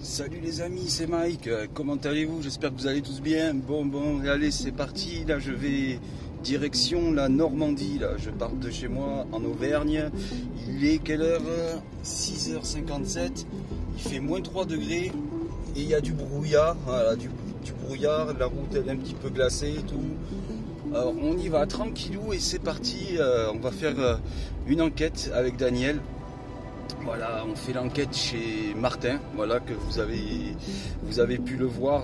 Salut les amis, c'est Mike, comment allez-vous? J'espère que vous allez tous bien. Bon, allez, c'est parti. Là, je vais direction la Normandie. Là, je pars de chez moi en Auvergne. Il est quelle heure? 6h57. Il fait moins 3 degrés et il y a du brouillard. Voilà, du brouillard. La route elle est un petit peu glacée et tout. Alors, on y va tranquillou et c'est parti. On va faire une enquête avec Daniel. Voilà, on fait l'enquête chez Martin, voilà, que vous avez pu le voir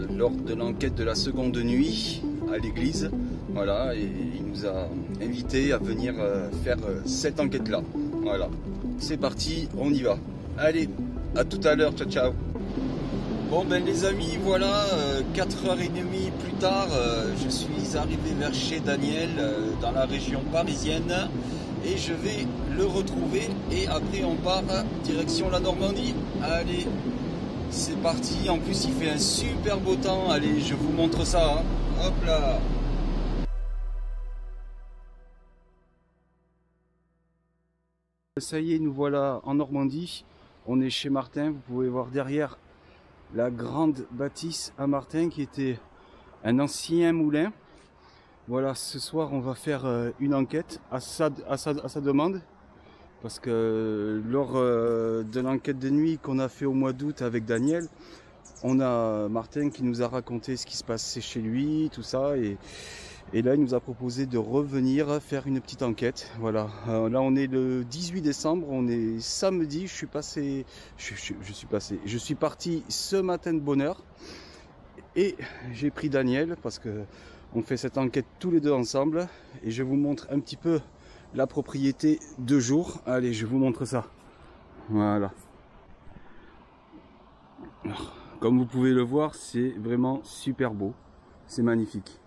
lors de l'enquête de la seconde nuit à l'église. Voilà, et il nous a invités à venir faire cette enquête-là. Voilà, c'est parti, on y va. Allez, à tout à l'heure, ciao ciao. Bon ben les amis, voilà, 4h30 plus tard, je suis arrivé vers chez Daniel, dans la région parisienne. Et je vais le retrouver et après on part direction la Normandie. Allez, c'est parti. En plus il fait un super beau temps. Allez, je vous montre ça, hein. Hop là. Ça y est, nous voilà en Normandie. On est chez Martin. Vous pouvez voir derrière la grande bâtisse à Martin qui était un ancien moulin. Voilà, ce soir on va faire une enquête à sa demande, parce que lors de l'enquête de nuit qu'on a fait au mois d'août avec Daniel, on a Martin qui nous a raconté ce qui se passait chez lui, tout ça, et là il nous a proposé de revenir faire une petite enquête. Voilà, là on est le 18 décembre, on est samedi, je suis parti ce matin de bonne heure, et j'ai pris Daniel parce que on fait cette enquête tous les deux ensemble et je vous montre un petit peu la propriété de jour. Allez, je vous montre ça. Voilà. Alors, comme vous pouvez le voir, c'est vraiment super beau. C'est magnifique.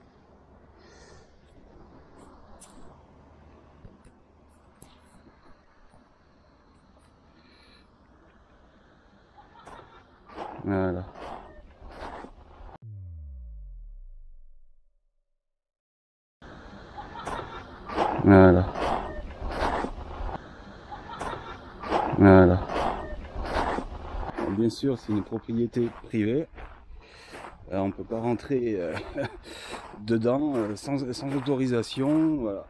Voilà. Voilà. Voilà. Alors, bien sûr, c'est une propriété privée. On ne peut pas rentrer dedans sans autorisation. Voilà.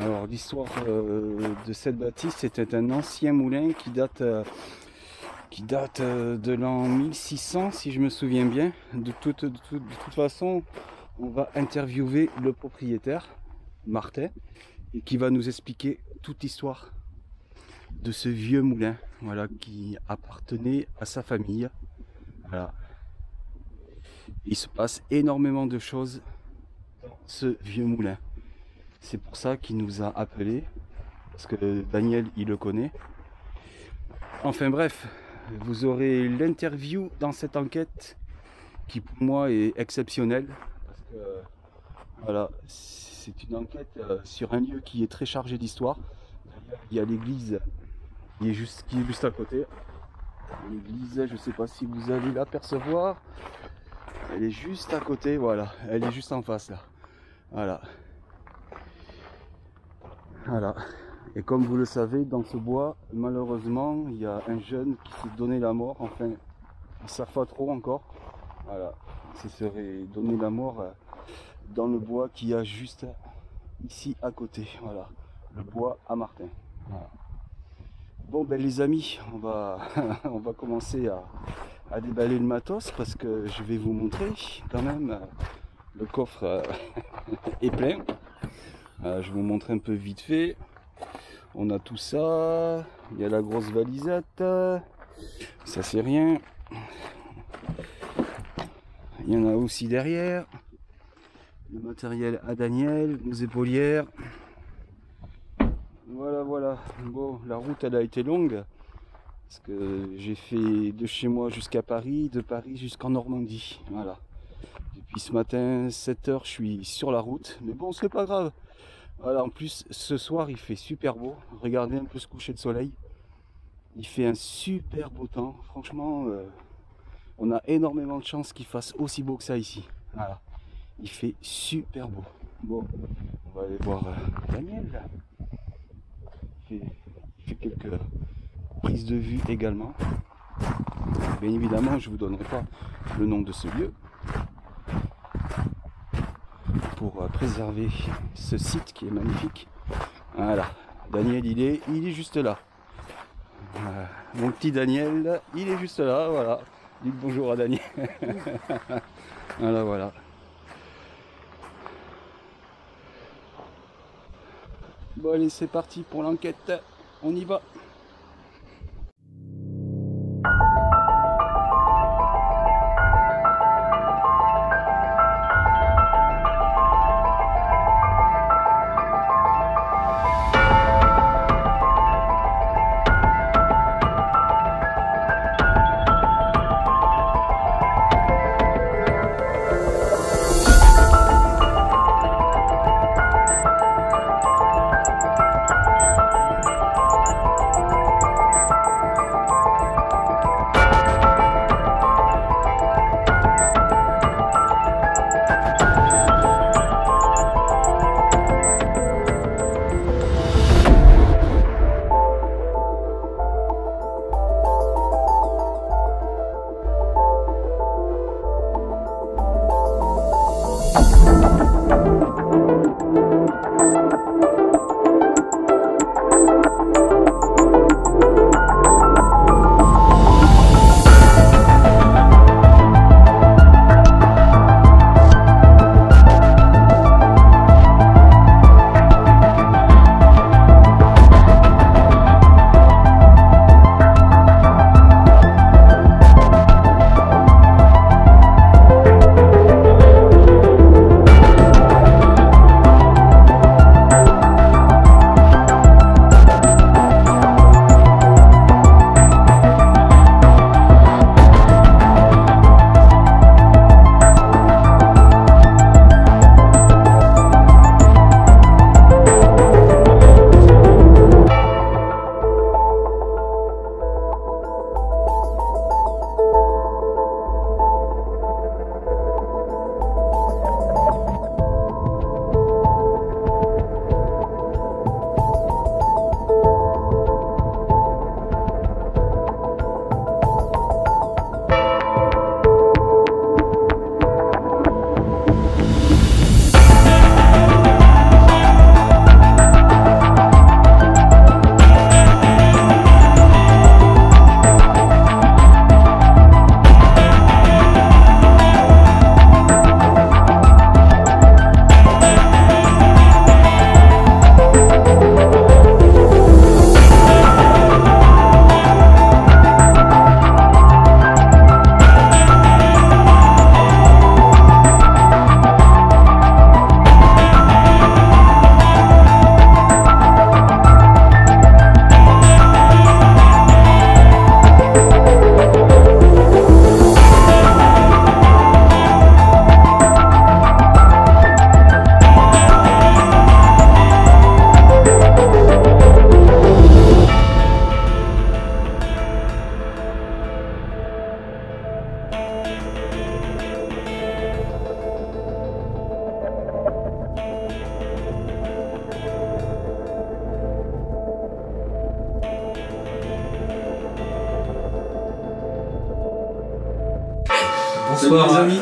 Alors, l'histoire de cette bâtisse, c'était un ancien moulin qui date de l'an 1600, si je me souviens bien. De toute façon, on va interviewer le propriétaire, Martin, et qui va nous expliquer toute l'histoire de ce vieux moulin, voilà, qui appartenait à sa famille. Voilà. Il se passe énormément de choses dans ce vieux moulin. C'est pour ça qu'il nous a appelés, parce que Daniel, il le connaît. Enfin bref, vous aurez l'interview dans cette enquête qui pour moi est exceptionnelle, parce que voilà, c'est une enquête sur un lieu qui est très chargé d'histoire. Il y a l'église qui est juste à côté. L'église, je ne sais pas si vous allez l'apercevoir. Elle est juste à côté, voilà. Elle est juste en face là. Voilà. Voilà. Et comme vous le savez, dans ce bois, malheureusement, il y a un jeune qui s'est donné la mort. Enfin, ils ne savent pas trop encore. Voilà. Ce serait donner la mort dans le bois qu'il y a juste ici à côté. Voilà. Le bois à Martin. Voilà. Bon ben les amis, on va commencer à déballer le matos, parce que je vais vous montrer quand même. Le coffre est plein. Je vais vous montrer un peu vite fait. On a tout ça. Il y a la grosse valisette. Ça c'est rien. Il y en a aussi derrière. Le matériel à Daniel, nos épaulières. Voilà. Bon, la route elle a été longue, parce que j'ai fait de chez moi jusqu'à Paris, de Paris jusqu'en Normandie. Voilà. Depuis ce matin, 7h, je suis sur la route. Mais bon, c'est pas grave. Voilà, en plus, ce soir, il fait super beau. Regardez un peu ce coucher de soleil. Il fait un super beau temps. Franchement, on a énormément de chance qu'il fasse aussi beau que ça ici. Voilà. Il fait super beau. Bon, on va aller voir Daniel là. Il fait quelques prises de vue également. Bien évidemment, je ne vous donnerai pas le nom de ce lieu pour préserver ce site qui est magnifique. Voilà, Daniel, il est juste là. Mon petit Daniel, il est juste là, voilà. Dites bonjour à Daniel. Voilà, voilà. Bon allez, c'est parti pour l'enquête, on y va.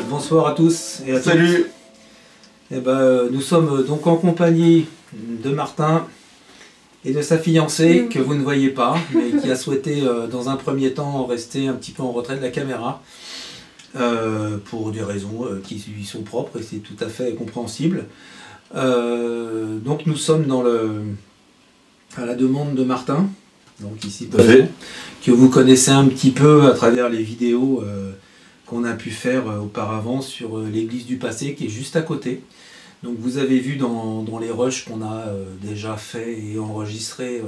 Bonsoir à tous et à toutes. Salut. Eh ben, nous sommes donc en compagnie de Martin et de sa fiancée que vous ne voyez pas, mais qui a souhaité dans un premier temps rester un petit peu en retrait de la caméra pour des raisons qui lui sont propres et c'est tout à fait compréhensible. Donc nous sommes à la demande de Martin, donc ici présent, que vous connaissez un petit peu à travers les vidéos qu'on a pu faire auparavant sur l'église du passé qui est juste à côté. Donc vous avez vu dans les rushs qu'on a déjà fait et enregistré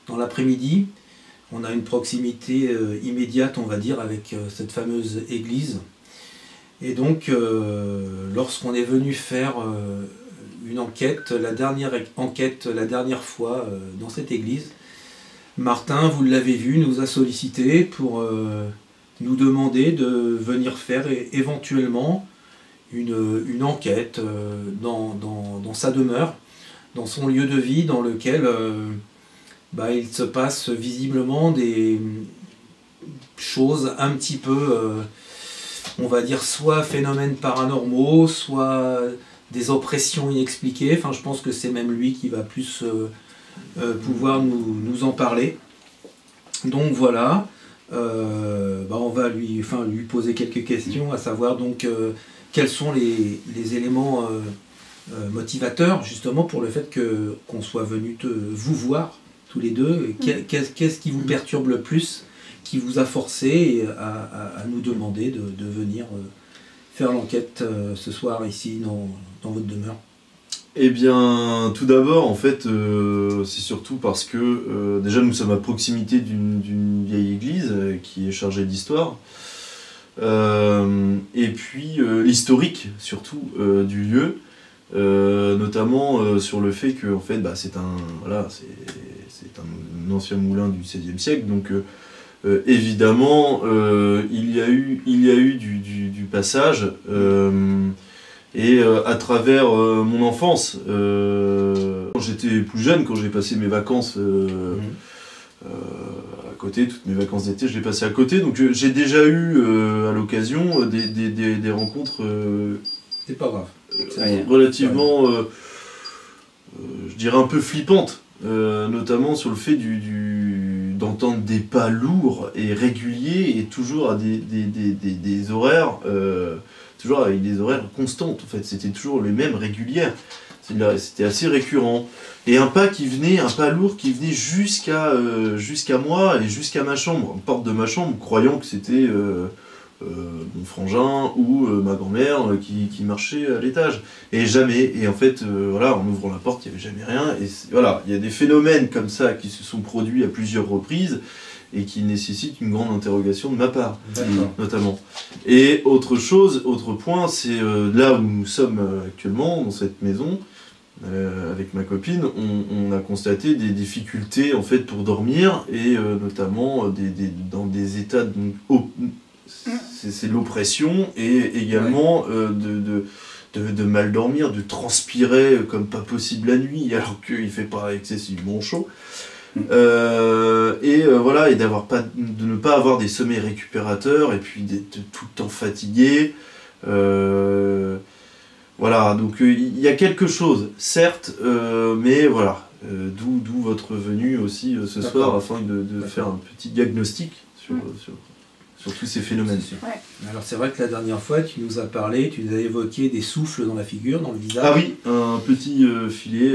dans l'après-midi, on a une proximité immédiate, on va dire, avec cette fameuse église. Et donc lorsqu'on est venu faire une enquête, la dernière fois dans cette église, Martin, vous l'avez vu, nous a sollicité pour nous demander de venir faire éventuellement une enquête dans sa demeure, dans son lieu de vie, dans lequel il se passe visiblement choses un petit peu, on va dire, soit phénomènes paranormaux, soit des oppressions inexpliquées. Enfin, je pense que c'est même lui qui va plus pouvoir nous en parler. Donc voilà, on va lui poser quelques questions, à savoir donc quels sont les éléments motivateurs justement pour le fait qu'on soit venu vous voir tous les deux. Qu'est-ce qui vous perturbe le plus, qui vous a forcé à nous demander de venir faire l'enquête ce soir ici dans votre demeure? Eh bien, tout d'abord, en fait, c'est surtout parce que déjà nous sommes à proximité d'une vieille église qui est chargée d'histoire. Et puis l'historique surtout du lieu, notamment sur le fait que en fait, c'est un ancien moulin du XVIe siècle, donc évidemment il y a eu du passage. Et à travers mon enfance, quand j'étais plus jeune, quand j'ai passé mes vacances à côté, toutes mes vacances d'été, je les passais à côté, donc j'ai déjà eu à l'occasion des rencontres c'est pas grave. Relativement, je dirais un peu flippantes, notamment sur le fait d'entendre des pas lourds et réguliers et toujours à des horaires. Toujours avec des horaires constantes, en fait, c'était toujours les mêmes, régulières, c'était assez récurrent. Et un pas lourd qui venait jusqu'à moi et jusqu'à ma chambre, porte de ma chambre, croyant que c'était mon frangin ou ma grand-mère qui marchait à l'étage. Et jamais, et en fait, en ouvrant la porte, il n'y avait jamais rien. Et voilà, il y a des phénomènes comme ça qui se sont produits à plusieurs reprises, et qui nécessite une grande interrogation de ma part, notamment. Et autre point, c'est là où nous sommes actuellement, dans cette maison, avec ma copine, on a constaté des difficultés en fait pour dormir, et notamment dans des états c'est l'oppression, et également de mal dormir, de transpirer comme pas possible la nuit, alors qu'il ne fait pas excessivement chaud. Et de ne pas avoir des sommeils récupérateurs, et puis d'être tout le temps fatigué. Voilà, donc il y a quelque chose, certes, mais voilà, d'où votre venue aussi ce soir, afin de faire un petit diagnostic sur tous ces phénomènes. Alors c'est vrai que la dernière fois tu nous as parlé, tu nous as évoqué des souffles dans la figure, dans le visage. Ah oui, un petit filet,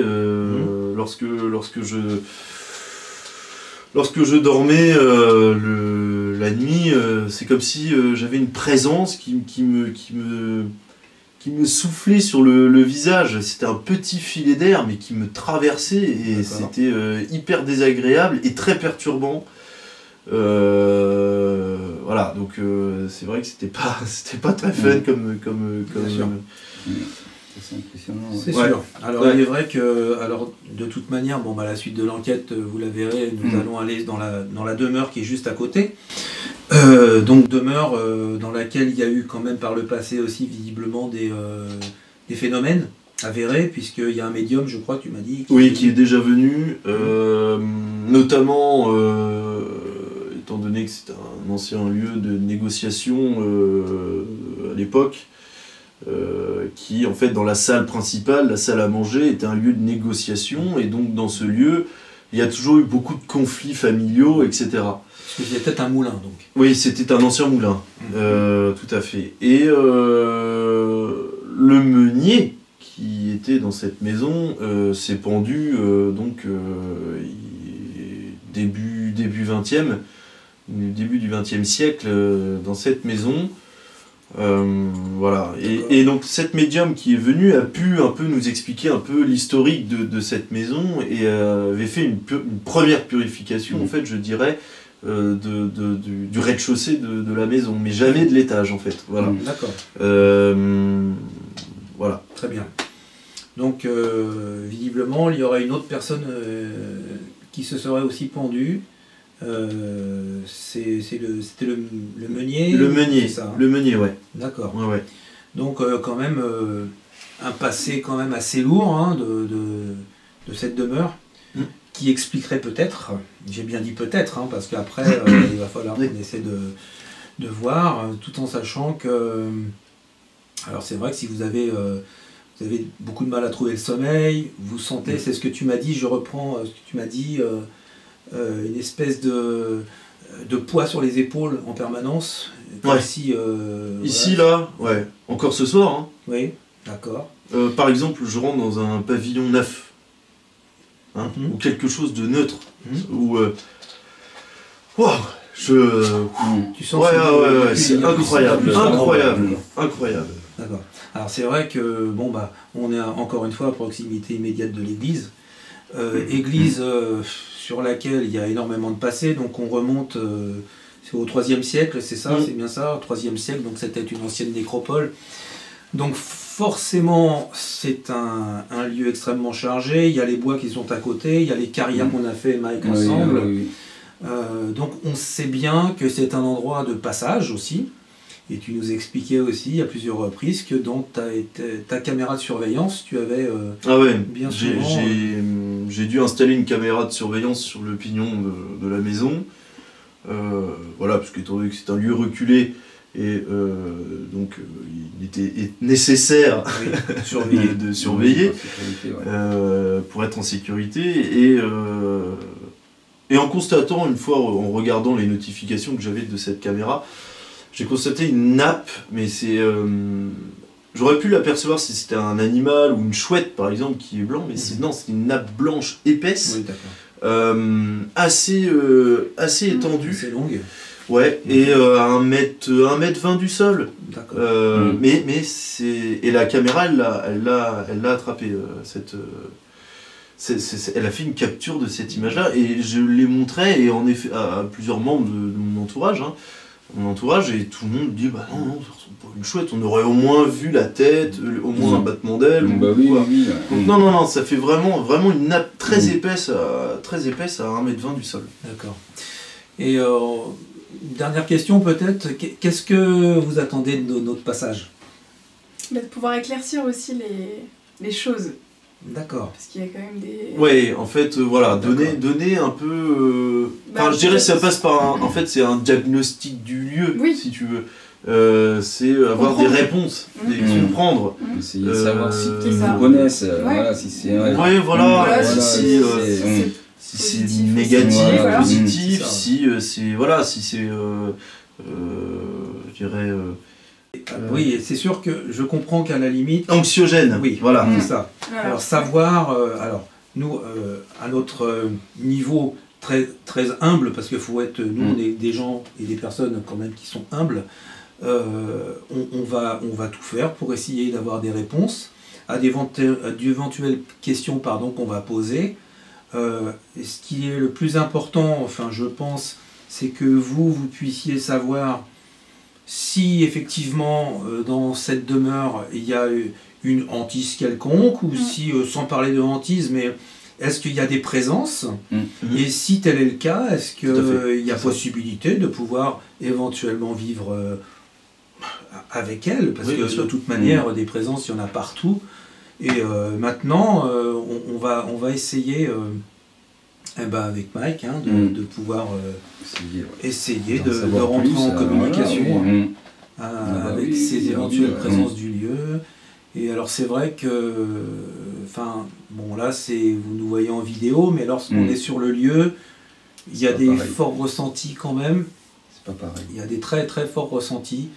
lorsque je dormais la nuit, c'est comme si j'avais une présence qui me soufflait sur le visage. C'était un petit filet d'air, mais qui me traversait, et c'était hyper désagréable et très perturbant. Voilà, donc c'est vrai que c'était pas très fun comme C'est impressionnant. C'est sûr. Alors il est vrai que, de toute manière, la suite de l'enquête, vous la verrez, nous allons aller dans la demeure qui est juste à côté. Donc demeure dans laquelle il y a eu quand même par le passé aussi visiblement des phénomènes avérés, puisqu'il y a un médium, je crois, tu m'as dit. Qui est déjà venu, notamment étant donné que c'est un ancien lieu de négociation à l'époque. Qui en fait dans la salle principale, la salle à manger, était un lieu de négociation, et donc dans ce lieu il y a toujours eu beaucoup de conflits familiaux, etc. Parce que c'était peut-être un moulin donc. Oui, c'était un ancien moulin, tout à fait. Et le meunier qui était dans cette maison s'est pendu début du XXe siècle dans cette maison. Voilà, et donc cette médium qui est venue a pu un peu nous expliquer un peu l'historique de cette maison, et avait fait une première purification, en fait, je dirais, du rez-de-chaussée de la maison, mais jamais de l'étage, en fait. Voilà. D'accord. Voilà. Très bien. Donc visiblement il y aurait une autre personne qui se serait aussi pendue. C'était le meunier. Le meunier, ça, hein. Le meunier, ouais. D'accord. Ouais. Donc quand même un passé quand même assez lourd, hein, de cette demeure. qui expliquerait peut-être, j'ai bien dit peut-être, hein, parce qu'après il va falloir qu'on essaie de voir, tout en sachant que, alors c'est vrai que si vous avez beaucoup de mal à trouver le sommeil, vous sentez, c'est ce que tu m'as dit, je reprends ce que tu m'as dit, une espèce de poids sur les épaules en permanence. Ouais. Si, Ici, voilà. là, ouais, encore ce soir, hein. Oui, d'accord. Par exemple, je rentre dans un pavillon neuf, hein, ou quelque chose de neutre, où wow, tu sens ouais, c'est incroyable, incroyable. D'accord. Alors c'est vrai que bon bah on est encore une fois à proximité immédiate de l'église, église sur laquelle il y a énormément de passés, donc on remonte c'est au IIIe siècle, c'est ça, c'est bien ça, au IIIe siècle, donc c'était une ancienne nécropole. Donc forcément c'est un lieu extrêmement chargé, il y a les bois qui sont à côté, il y a les carrières qu'on a fait Mike ensemble. Oui. Donc on sait bien que c'est un endroit de passage aussi. Et tu nous expliquais aussi à plusieurs reprises que dans ta caméra de surveillance, tu avais bien souvent... J'ai dû installer une caméra de surveillance sur le pignon de la maison. Voilà, parce qu'étant donné que c'est un lieu reculé, et donc il était nécessaire de surveiller pour être en sécurité. Et en constatant, une fois en regardant les notifications que j'avais de cette caméra, j'ai constaté une nappe, mais c'est... J'aurais pu l'apercevoir si c'était un animal ou une chouette par exemple qui est blanc, mais non, c'est une nappe blanche épaisse, assez étendue. Assez longue. Ouais, et à 1m20 du sol. D'accord. Mais c'est... Et la caméra, elle l'a attrapé, elle a fait une capture de cette image-là, et je l'ai montré, et en effet, à plusieurs membres de mon entourage, et tout le monde dit bah non, ça ressemble pas à une chouette, on aurait au moins vu la tête, au moins un battement d'aile. Bah oui. Donc non, ça fait vraiment une nappe très épaisse à 1m20 du sol. D'accord. Et dernière question peut-être, qu'est-ce que vous attendez de notre passage? De pouvoir éclaircir aussi les choses. D'accord. Parce qu'il y a quand même des... Ouais, en fait, voilà, donner un peu... je dirais que ça passe par en fait, c'est un diagnostic du lieu, si tu veux. C'est avoir des réponses, comprendre. Essayer de savoir si ils connaissent, voilà, si c'est... Ouais, voilà, si c'est négatif, positif, si c'est... Voilà, si c'est... je dirais... oui, c'est sûr que je comprends qu'à la limite... Anxiogène, oui, voilà. C'est ça. Alors savoir, alors nous, à notre niveau très, très humble, parce qu'il faut être, nous on est des gens et des personnes quand même qui sont humbles, on va tout faire pour essayer d'avoir des réponses à d'éventuelles questions qu'on va poser. Ce qui est le plus important, enfin je pense, c'est que vous puissiez savoir si effectivement dans cette demeure il y a une hantise quelconque, ou si, sans parler de hantise, mais est-ce qu'il y a des présences, et si tel est le cas, est-ce qu'il y a possibilité de pouvoir éventuellement vivre avec elle, parce que de toute manière des présences il y en a partout, et maintenant on va essayer avec Mike de pouvoir essayer de rentrer en communication avec ces éventuelles présences du lieu. Et alors c'est vrai que, bon là vous nous voyez en vidéo, mais lorsqu'on est sur le lieu, il y a des forts ressentis quand même. C'est pas pareil. Il y a des très très forts ressentis.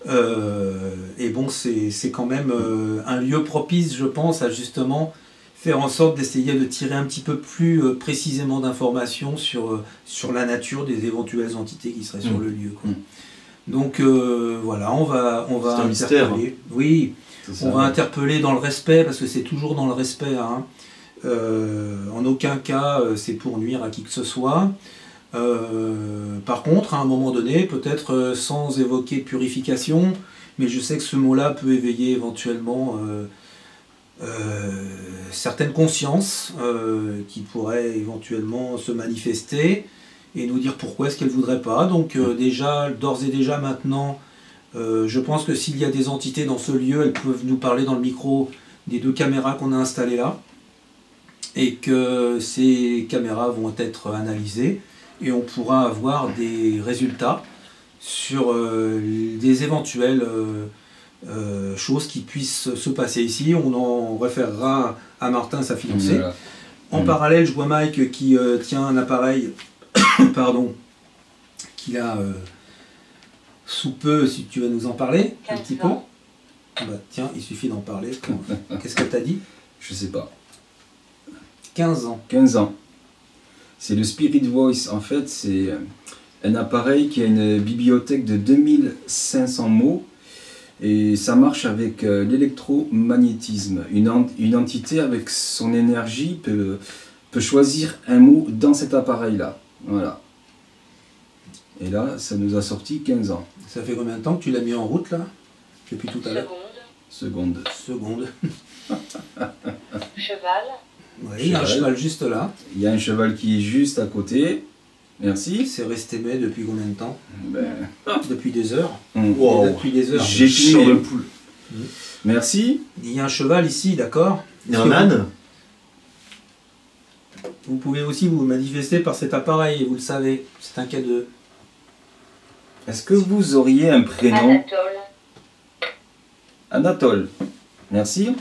Et bon, c'est quand même un lieu propice, je pense, à justement faire en sorte d'essayer de tirer un petit peu plus précisément d'informations sur la nature des éventuelles entités qui seraient sur le lieu, quoi. Donc voilà, on va interpeller. Mystère. Oui, on va interpeller dans le respect, parce que c'est toujours dans le respect. En aucun cas c'est pour nuire à qui que ce soit. Par contre, à un moment donné, peut-être sans évoquer purification, mais je sais que ce mot-là peut éveiller éventuellement certaines consciences qui pourraient éventuellement se manifester et nous dire pourquoi est-ce qu'elles ne voudraient pas. Donc d'ores et déjà maintenant, je pense que s'il y a des entités dans ce lieu, elles peuvent nous parler dans le micro des 2 caméras qu'on a installées là. et que ces caméras vont être analysées et on pourra avoir des résultats sur des éventuelles choses qui puissent se passer ici. On en référera à Martin, sa fiancée. Voilà. En parallèle, je vois Mike qui tient un appareil pardon, qu'il a sous peu, si tu vas nous en parler un petit peu. Bah, tiens, il suffit d'en parler. Qu'est-ce que tu as dit? Je sais pas. 15 ans. 15 ans. C'est le Spirit Voice. En fait, c'est un appareil qui a une bibliothèque de 2500 mots. Et ça marche avec l'électromagnétisme. Une entité avec son énergie peut choisir un mot dans cet appareil-là. Voilà. Et là, ça nous a sorti 15 ans. Ça fait combien de temps que tu l'as mis en route là? Depuis tout à l'heure. Seconde. Seconde. Cheval. Oui, il y a un cheval juste là. Il y a un cheval qui est juste à côté. Merci. C'est resté mai depuis combien de temps? Ben, Depuis des heures. Wow. Et depuis des heures. J'ai Sur fini. le poule. Merci. Il y a un cheval ici, d'accord? Il y a un âne. Vous pouvez aussi vous manifester par cet appareil, et vous le savez. C'est un cas de... Est-ce que vous auriez un prénom? Anatole. Anatole. Merci.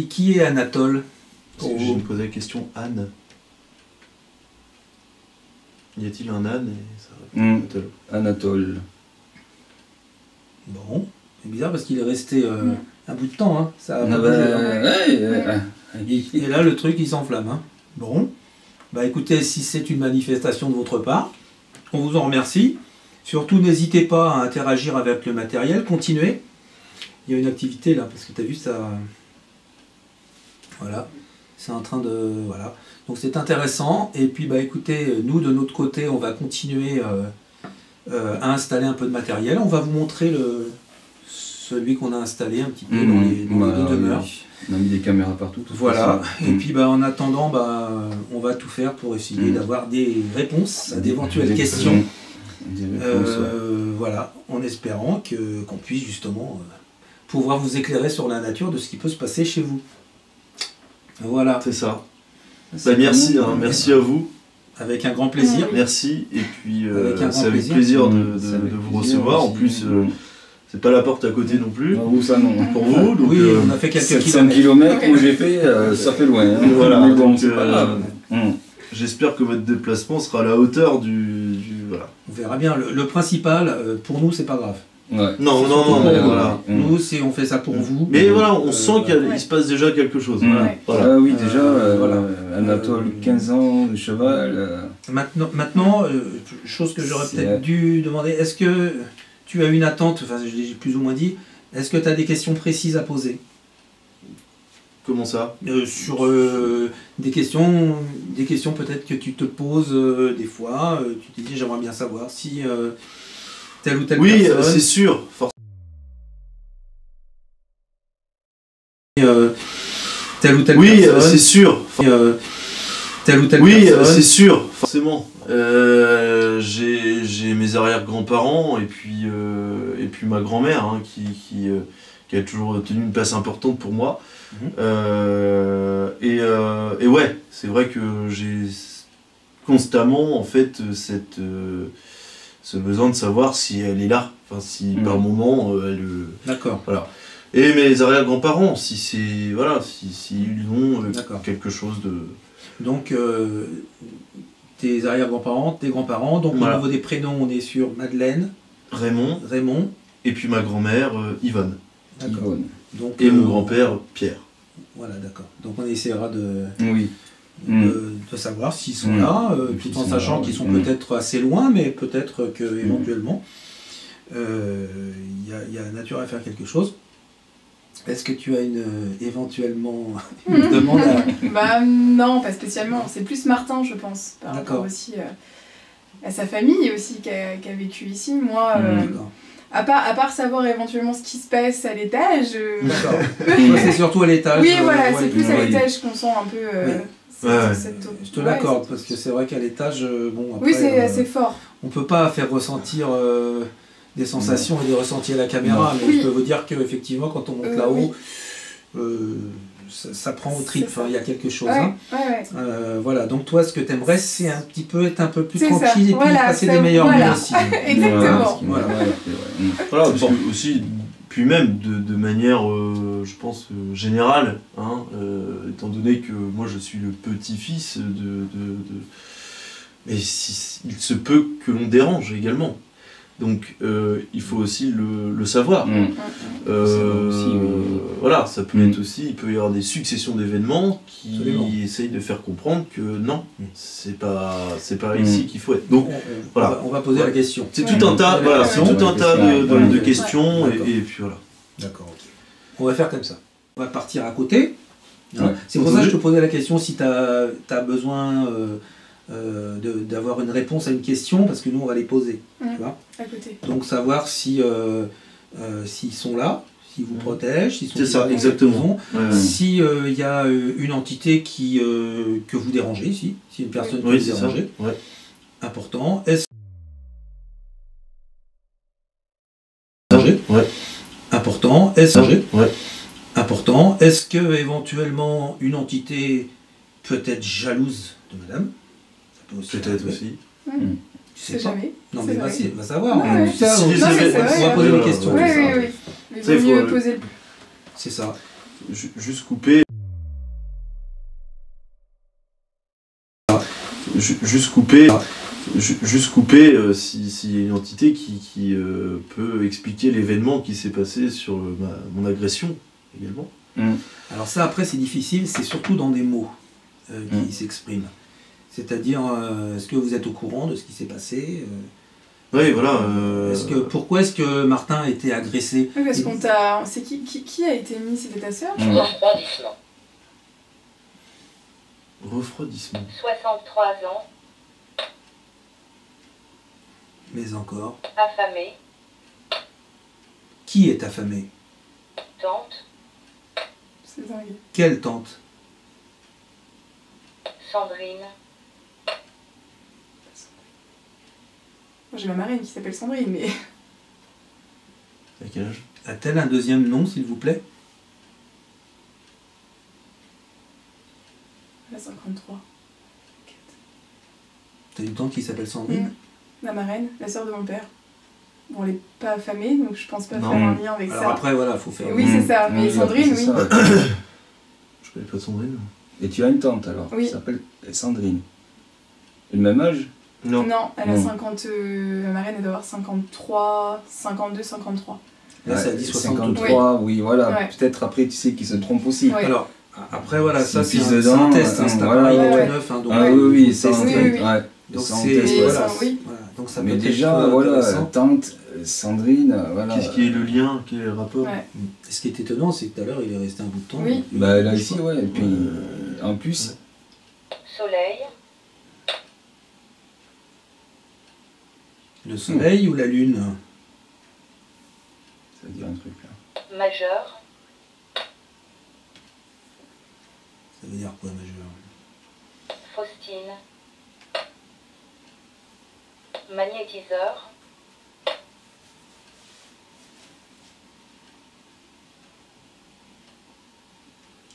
Qui est Anatole? Parce que je me posais la question Anne. Y a-t-il un âne et ça répond Anatole. Anatole. Bon, c'est bizarre parce qu'il est resté un bout de temps. Hein. Ça a Ah bougé, ben, hein. Et là, le truc, il s'enflamme. Hein. Bon, bah écoutez, si c'est une manifestation de votre part, on vous en remercie. Surtout, n'hésitez pas à interagir avec le matériel. Continuez. Il y a une activité là, parce que tu as vu ça. Voilà. C'est en train de... Voilà. Donc c'est intéressant. Et puis, bah écoutez, nous, de notre côté, on va continuer à installer un peu de matériel. On va vous montrer celui qu'on a installé un petit peu dans les deux demeures. Oui. On a mis des caméras partout. de toute Voilà, façon. et puis bah, en attendant, bah, on va tout faire pour essayer d'avoir des réponses à d'éventuelles questions. Des réponses, ouais. Voilà, en espérant qu'on puisse justement pouvoir vous éclairer sur la nature de ce qui peut se passer chez vous. Voilà, C'est ça. C'est Bah, merci, vraiment- merci à vous. avec un grand plaisir. Merci. Et puis Avec un grand c'est avec plaisir. plaisir C'est avec de vous plaisir recevoir. En aussi. plus, c'est pas la porte à côté non plus. Ah, vous, ça non. Pour vous. Donc, Oui, on a fait quelques 700 kilomètres. km où j'ai fait, ça fait loin. Hein. Voilà, Mais bon, donc, c'est pas grave. j'espère que votre déplacement sera à la hauteur voilà. On verra bien. Le principal, pour nous, c'est pas grave. Ouais. Non, Ouais, voilà. Nous, on fait ça pour vous. Mais voilà, on sent qu'il ouais. se passe déjà quelque chose. Ouais. Voilà. Ah oui, déjà, voilà. Anatole, 15 ans, le cheval. Maintenant, chose que j'aurais C'est- peut-être dû demander, est-ce que tu as une attente, enfin je l'ai plus ou moins dit, est-ce que tu as des questions précises à poser Comment ça? sur des questions peut-être que tu te poses des fois, tu te dis j'aimerais bien savoir si telle ou telle Oui, personne... c'est sûr. telle ou telle Oui, personne... c'est sûr. telle ou telle Oui, personne... c'est sûr, forcément. J'ai mes arrière-grands-parents et puis ma grand-mère hein, qui a toujours tenu une place importante pour moi. Et ouais, c'est vrai que j'ai constamment en fait ce besoin de savoir si elle est là, enfin si par moment elle. D'accord. Voilà. Et mes arrière-grands-parents, si c'est voilà, si ils ont D'accord. quelque chose de. Donc, tes arrière-grands-parents, tes grands-parents. Donc, Voilà. au niveau des prénoms, on est sur Madeleine, Raymond, Raymond. et puis ma grand-mère, Yvonne. D'accord. Yvonne. Donc, Et mon grand-père, Pierre. Voilà, d'accord. Donc, on essaiera de Oui. savoir s'ils sont là, puis tout en ils sont sachant là, qu'ils sont oui. peut-être assez loin, mais peut-être qu'éventuellement, il y a nature à faire quelque chose. Est-ce que tu as éventuellement une demande à... Bah non, pas spécialement. C'est plus Martin, je pense, par D'accord. rapport aussi à sa famille aussi qui a vécu ici. Moi, D'accord. à part savoir éventuellement ce qui se passe à l'étage. D'accord. Moi, c'est surtout à l'étage. Oui, voilà, ouais, c'est plus à oui. l'étage qu'on sent un peu. Oui. Je te ouais, l'accorde, cette- parce que c'est vrai qu'à l'étage, bon, après, Oui, c'est assez fort. on peut pas faire ressentir des sensations et des ressentis à la caméra, mais Oui. je peux vous dire qu'effectivement, quand on monte Oui. là-haut, ça prend au trip, C'est ça. il y a quelque chose. Ouais, Hein. ouais. Voilà, donc toi, ce que tu aimerais, c'est un petit peu être un peu plus C'est ça, tranquille et puis voilà, passer ça, des meilleures voilà. nuits aussi. Exactement. Voilà. Voilà, parce que aussi, puis même de manière, je pense, générale, hein, étant donné que moi je suis le petit-fils mais il se peut que l'on dérange également. Donc il faut aussi le savoir. Voilà, ça peut être aussi, il peut y avoir des successions d'événements qui Absolument. essayent de faire comprendre que non, c'est pas ici qu'il faut être. Donc voilà. On va poser la question. C'est tout un tas, voilà, c'est tout un tas de questions Ouais. et puis voilà. D'accord, ok. On va faire comme ça. On va partir à côté. Ouais. C'est pour ça que je te posais la question si tu as besoin d'avoir une réponse à une question, parce que nous on va les poser. Tu vois, À côté. donc savoir si s'ils sont là, s'ils vous protègent, s'ils sont C'est ça, dans exactement. la maison, si il y a une entité que vous dérangez, si une personne que Oui, vous c'est ça. dérangez, Ouais. important. Est-ce Ouais. important. Est-ce Ouais. important. Est-ce que éventuellement une entité peut être jalouse de madame? Ça peut aussi Peut-être arriver. aussi. Tu sais C'est pas. jamais. Non C'est mais vrai. va savoir. Ouais, on ouais. dit ça, Si, on si, va si, poser ouais, les questions. ouais, Oui, c'est oui, ça. oui. Mais Ça, il vaut faut mieux le- poser le C'est ça. Juste couper. Juste couper. Juste couper s'il y a une entité qui peut expliquer l'événement qui s'est passé sur mon agression également. Alors ça après c'est difficile, c'est surtout dans des mots qui s'expriment. C'est-à-dire est-ce que vous êtes au courant de ce qui s'est passé Oui, voilà. Pourquoi est-ce que Martin a été agressé? Oui, parce qu'on t'a. C'est qui a été mis? C'était ta sœur, je Mm. crois. Refroidissement. Refroidissement. 63 ans, Mais encore. affamé, Qui est affamé? tante, C'est dingue. Quelle tante? Sandrine, Moi, j'ai ma marraine qui s'appelle Sandrine, mais. À quel âge? A-t-elle un deuxième nom s'il vous plaît? Elle a 53. T'as une tante qui s'appelle Sandrine? Ma marraine, la sœur de mon père. Bon, elle est pas affamée, donc je pense pas Non. faire un lien avec Alors ça. après voilà, faut faire. Oui, c'est ça, mais Sandrine, oui. c'est ça. Je connais pas Sandrine. Et tu as une tante alors, Oui. qui s'appelle Sandrine. Et le même âge? Non. Non, elle a Non. 50. Ma marraine, elle doit avoir 53, 52, 53. Là ça Ouais, dit 62. 53, oui, voilà. Ouais. Peut-être après, tu sais qu'il se trompe aussi. Ouais. Alors après voilà, ça S'il c'est pisse un, dedans, c'est un test, c'est un voilà, appareil ouais. tout neuf. Hein, donc, Ah Ouais. oui, oui, vous ça en testez. Oui, oui. ouais. Donc Ça en c'est teste, voilà, oui. voilà. Donc ça Mais peut déjà, être voilà, intéressant. tante, Sandrine, voilà. Qu'est-ce qui est le lien? Quel est le rapport? Ouais. Ce qui est étonnant, c'est que tout à l'heure il est resté un bout de temps. Oui. donc, Bah là je ici, sais pas. ouais. Et puis, en plus, soleil, Le soleil ou la lune? ça dit un truc là. majeur, Ça veut dire quoi majeur? Faustine, magnétiseur,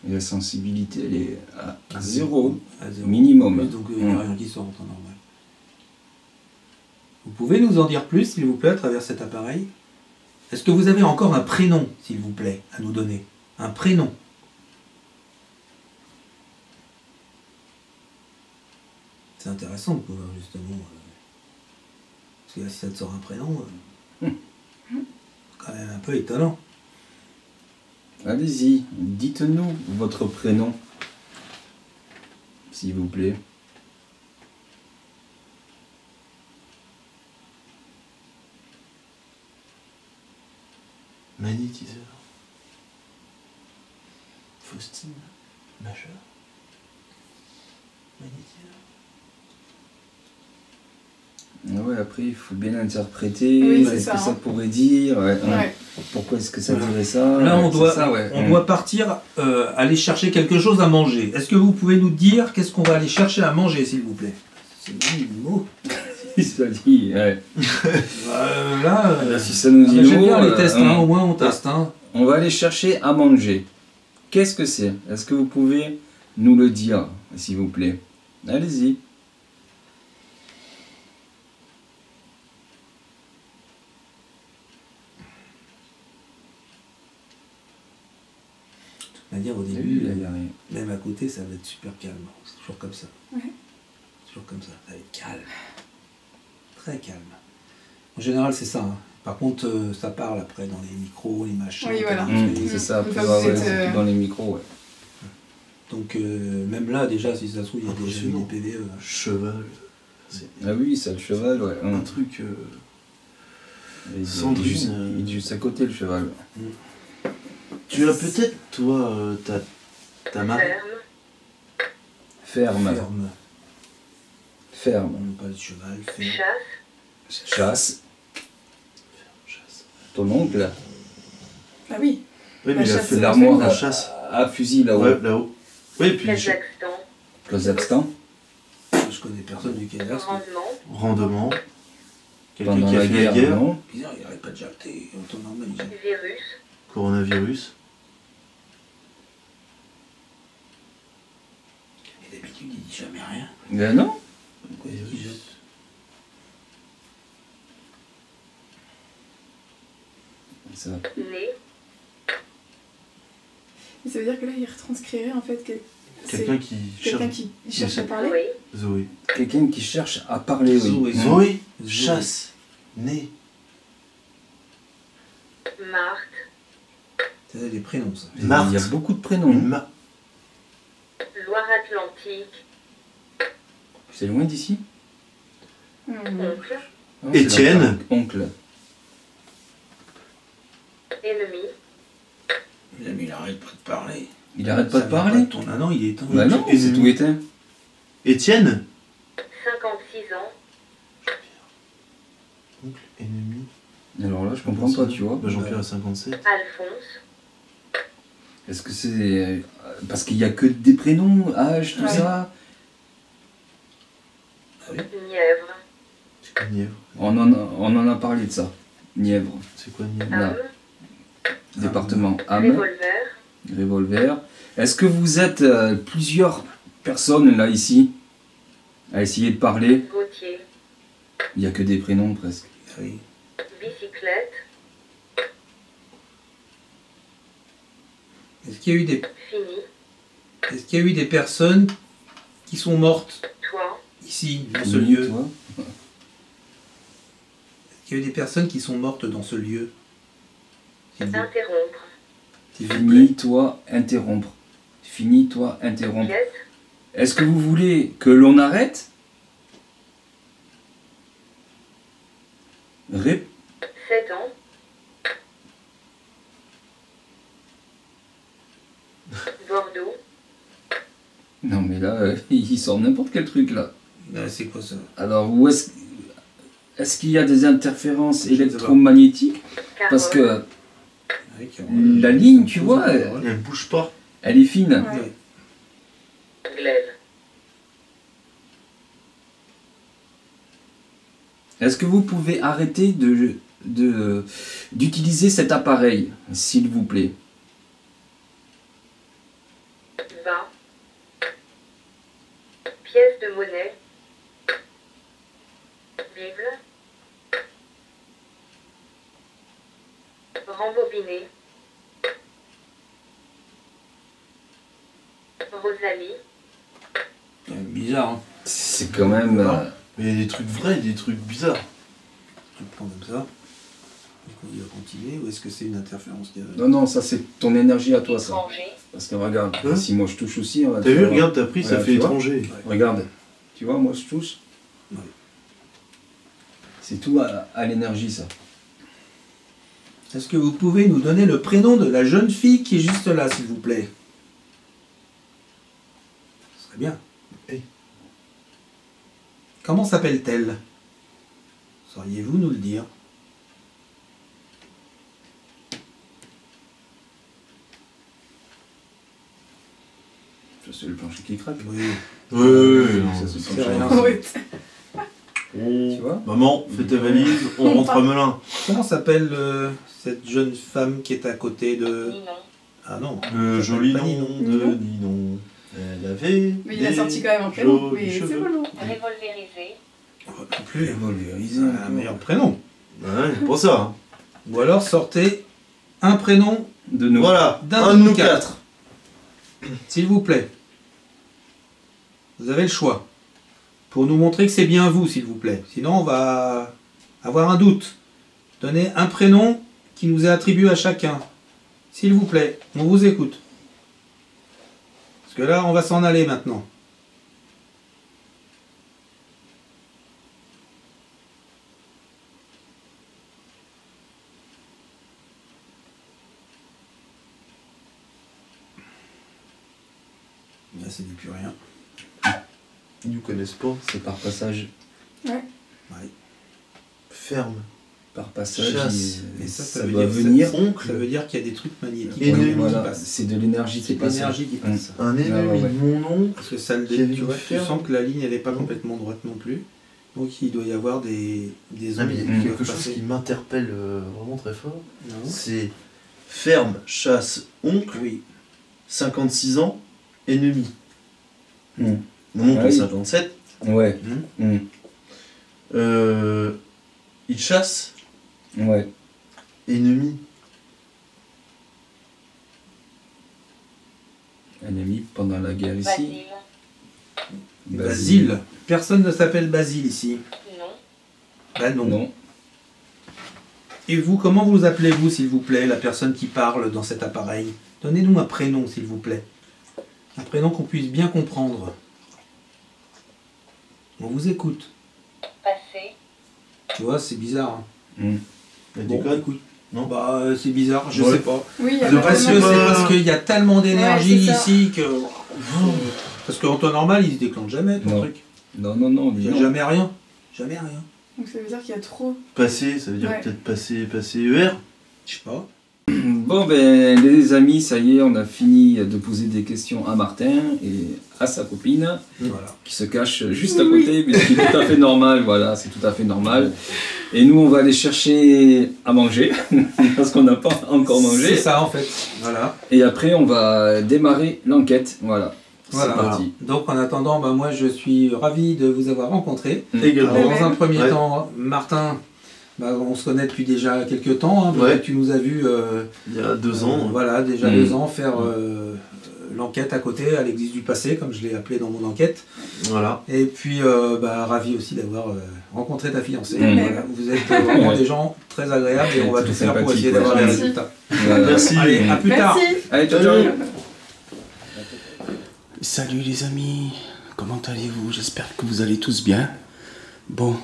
Et la sensibilité, elle est à 0. À zéro. Minimum. Oui, donc il n'y a rien qui sort en temps normal. Vous pouvez nous en dire plus, s'il vous plaît, à travers cet appareil? Est-ce que vous avez encore un prénom, s'il vous plaît, à nous donner? Un prénom? C'est intéressant de pouvoir justement... parce que là, si ça te sort un prénom, quand même un peu étonnant. Allez-y, dites-nous votre prénom, s'il vous plaît. Magnétiseur. Faustine. Majeur. Magnétiseur. Ah ouais, après, il faut bien interpréter Oui, ce c'est que ça, ça hein. pourrait dire. Ouais, ouais. Ouais. Pourquoi est-ce que ça Voilà. dirait ça? Là, on C'est doit, ça, ouais. on doit partir, aller chercher quelque chose à manger. Est-ce que vous pouvez nous dire qu'est-ce qu'on va aller chercher à manger, s'il vous plaît? C'est joli le mot. Ça dit, ouais. Là, Si ça nous dit j'aime bien l'eau, les tests, hein, au moins on teste. Hein. on va aller chercher à manger. Qu'est-ce que c'est? Est-ce que vous pouvez nous le dire, s'il vous plaît? Allez-y. On va dire au Lui, début, là, il y a rien. même à côté, ça va être super calme. C'est toujours comme ça. Ouais. Toujours comme ça. Ça va être calme. Très calme. En général, c'est ça. Hein. Par contre, ça parle après dans les micros, les machins. Oui, voilà. C'est ça, Une après, fois que ouais, vous êtes, c'est tout dans les micros, ouais. Donc, même là, déjà, si ça se trouve, il y a déjà eu Impressionnant. des PVE. Cheval. C'est Ah oui, c'est le cheval, ouais. un truc. Il est Sandrine, juste, il est juste à côté, le cheval. Tu as peut-être, toi, ta marque. Ferme. Ferme. Ferme. Ferme. On pas de cheval. Ferme. Chasse. Chasse. Chasse. Ton oncle Ah oui. Oui, La mais il a chasse, fait c'est l'armoire la la chasse. à fusil là-haut. Ouais, là-haut. Oui, puis Kazakhstan. Kazakhstan. Je connais personne du Kazakhstan. Rendement. rendement. Quelqu'un Pendant qui a la fait la guerre, guerre. non? Bizarre, il n'arrête pas de jalter. En temps normal, il jette. Virus. Coronavirus. Et d'habitude, il dit jamais rien. Ben non. Pourquoi il jette? Ça. Né. Et ça veut dire que là, il retranscrirait en fait Quelqu'un qui quelqu'un cherche. qui cherche à parler. Zoé. Zoé. Quelqu'un qui cherche à parler, oui. Zoé. Zoé. Zoé. Chasse. Né. Marthe. C'est des prénoms, ça. Il y a Marthe. beaucoup de prénoms. Une ma... Loire-Atlantique. C'est loin d'ici? Hmm. Oncle. Ah, c'est Étienne. là, oncle. Ennemi. Mais il arrête pas de parler. Il arrête pas Ça de vient parler? de ton an, il est éteint. Bah non, Et c'est tout éteint. Étienne. 56 ans. Oncle, ennemi. Alors là, je comprends pas, tu vois. Bah, Jean-Pierre a 57. Alphonse. Est-ce que c'est parce qu'il y a que des prénoms, âge, tout Ouais. ça? Nièvre. C'est quoi Nièvre? On en a parlé de ça. Nièvre, C'est quoi Nièvre? Là. Âme. département Ham, Revolver. revolver. Est-ce que vous êtes plusieurs personnes là ici à essayer de parler? Gauthier. Il n'y a que des prénoms presque. Ah oui. Bicyclette. Est-ce qu'il y a eu des... Fini. Est-ce qu'il y a eu des personnes qui sont mortes Toi. ici, dans ce Oui, lieu? toi. Est-ce qu'il y a eu des personnes qui sont mortes dans ce lieu? S'il vous- Interrompre. s'il vous plaît. Finis-toi interrompre. Finis-toi interrompre. Pièce. Est-ce que vous voulez que l'on arrête? Ré- 7 ans. Bordeaux. Non mais là, il sort n'importe quel truc là. Ah, c'est quoi ça? Alors où est-ce qu'il y a des interférences sais pas. électromagnétiques? Carole. Parce que Avec, la ligne, tu vois, Elle bouge pas. elle est fine. Ouais. Glaive. Est-ce que vous pouvez arrêter d'utiliser cet appareil, s'il vous plaît? Bas. Pièce de monnaie. Bible. Rembobiner. Rosalie. Bizarre, hein? C'est quand même... Mais il y a des trucs vrais, des trucs bizarres. Tu le prends comme ça. Donc on va continuer, ou est-ce que c'est une interférence qui Non, non, ça c'est ton énergie à toi, ça. Étranger. Parce que regarde, Hein? si moi je touche aussi... on va T'as vu, faire- regarde, t'as pris, ça Ouais, fait tu vois. étranger. Regarde, tu vois, moi je touche. Ouais. C'est tout à l'énergie, ça. Est-ce que vous pouvez nous donner le prénom de la jeune fille qui est juste là, s'il vous plaît? Ce serait bien. Oui. Comment s'appelle-t-elle? Sauriez-vous nous le dire? Ça, c'est le plancher qui craque. Oui. Ouais, Ça, c'est le C'est plancher. rien. Ouais. Tu vois? Maman, fais ta valise, on rentre à Melun. Comment s'appelle cette jeune femme qui est à côté de... Ninon. Ah non. Le joli Pas nom Ninon. de Ninon. Elle avait. Mais il a des sorti quand même un prénom, jolis mais c'est cheveux. bon. Révolvérisé. Non plus. Revolverisé, Un meilleur prénom. Ouais, pour ça. Hein. Ou alors sortez un prénom, De nous. Voilà, D'un un de de nous nous quatre. 4. s'il vous plaît. Vous avez le choix. Pour nous montrer que c'est bien vous, s'il vous plaît. Sinon, on va avoir un doute. Donnez un prénom qui nous est attribué à chacun. S'il vous plaît, on vous écoute. Parce que là, on va s'en aller maintenant. Là, c'est du plus rien. Ils nous connaissent pas. C'est par passage. Ouais. Ferme. Par passage, Chasse. Et ça ça veut doit dire que venir. Oncle. Ça veut dire qu'il y a des trucs magnétiques Et qui nous, Voilà, passent. c'est de l'énergie qui C'est passe. l'énergie qui passe. Un ennemi ouais. de mon nom. Parce que ça, Qui avait tu une vois, tu ferme. sens que la ligne elle n'est pas complètement droite non plus. Donc il doit y avoir des Ah, ondes mais il y a qui quelque peuvent chose passer. qui m'interpelle vraiment très fort. Non. C'est ferme, chasse, oncle, Oui. 56 ans, ennemi. Hmm. Mon oncle Ah a oui. 57. Ouais. Hmm. Il chasse, Ouais. ennemi. Ennemi pendant la guerre ici. Basile. Basile. Personne ne s'appelle Basile ici. Non. Bah non. Non. Et vous, comment vous appelez-vous, s'il vous plaît, la personne qui parle dans cet appareil? Donnez-nous un prénom, s'il vous plaît. Un prénom qu'on puisse bien comprendre. On vous écoute. Passé. Tu vois, c'est bizarre. Hein. Hmm. Il Bon, déconne. écoute. Non. Bah, c'est bizarre, je Ouais. sais pas. Oui, il y a Le pas parce que tellement- c'est parce qu'il y a tellement d'énergie Ouais, c'est ça. ici que. Parce qu'en temps normal, il se déclenche jamais ton Non. truc. Non, non, non. Il n'y a non. jamais rien. Jamais rien. Donc ça veut dire qu'il y a trop. Passé, ça veut dire Ouais. peut-être passer ER. Je sais pas. Bon, ben, les amis, ça y est, on a fini de poser des questions à Martin et à sa copine, Voilà. qui se cache juste à côté, mais c'est tout à fait normal, voilà, c'est tout à fait normal. Et nous, on va aller chercher à manger, parce qu'on n'a pas encore C'est mangé. ça en fait. Voilà. Et après, on va démarrer l'enquête, voilà. Voilà. C'est parti. Donc en attendant, bah, moi je suis ravi de vous avoir rencontré. Également. Alors, dans un premier Ouais. temps, Martin, bah, on se connaît depuis déjà quelques temps. Hein, Ouais. Tu nous as vu Il y a 2 ans. voilà, déjà Mm. 2 ans faire l'enquête à côté, à l'église du passé, comme je l'ai appelé dans mon enquête. Voilà. Et puis bah, ravi aussi d'avoir rencontré ta fiancée. Mm. Voilà, vous êtes vraiment Ouais. des gens très agréables et on va Très tout faire pour sympathique, essayer d'avoir ouais. des Merci. résultats. Voilà. Merci. Allez, à plus tard. Merci. Allez, ciao, Salut. ciao. Salut les amis, comment allez-vous? J'espère que vous allez tous bien. Bon,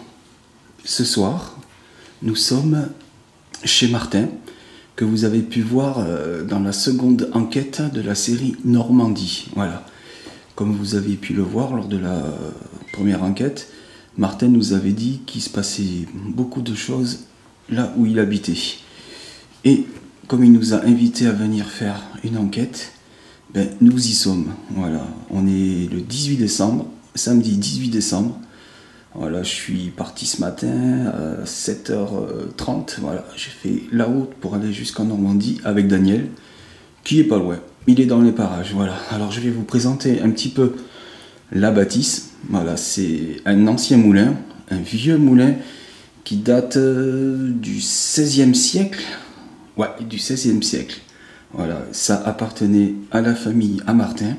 ce soir, nous sommes chez Martin, que vous avez pu voir dans la seconde enquête de la série Normandie. Voilà. Comme vous avez pu le voir lors de la première enquête, Martin nous avait dit qu'il se passait beaucoup de choses là où il habitait. Et comme il nous a invités à venir faire une enquête, ben, nous y sommes. Voilà. On est le 18 décembre, samedi 18 décembre. Voilà, je suis parti ce matin à 7h30. Voilà, j'ai fait la route pour aller jusqu'en Normandie avec Daniel, qui est pas loin. Il est dans les parages. Voilà. Alors je vais vous présenter un petit peu la bâtisse. Voilà, c'est un ancien moulin, un vieux moulin qui date du 16e siècle. Ouais, du 16e siècle. Voilà, ça appartenait à la famille à Martin.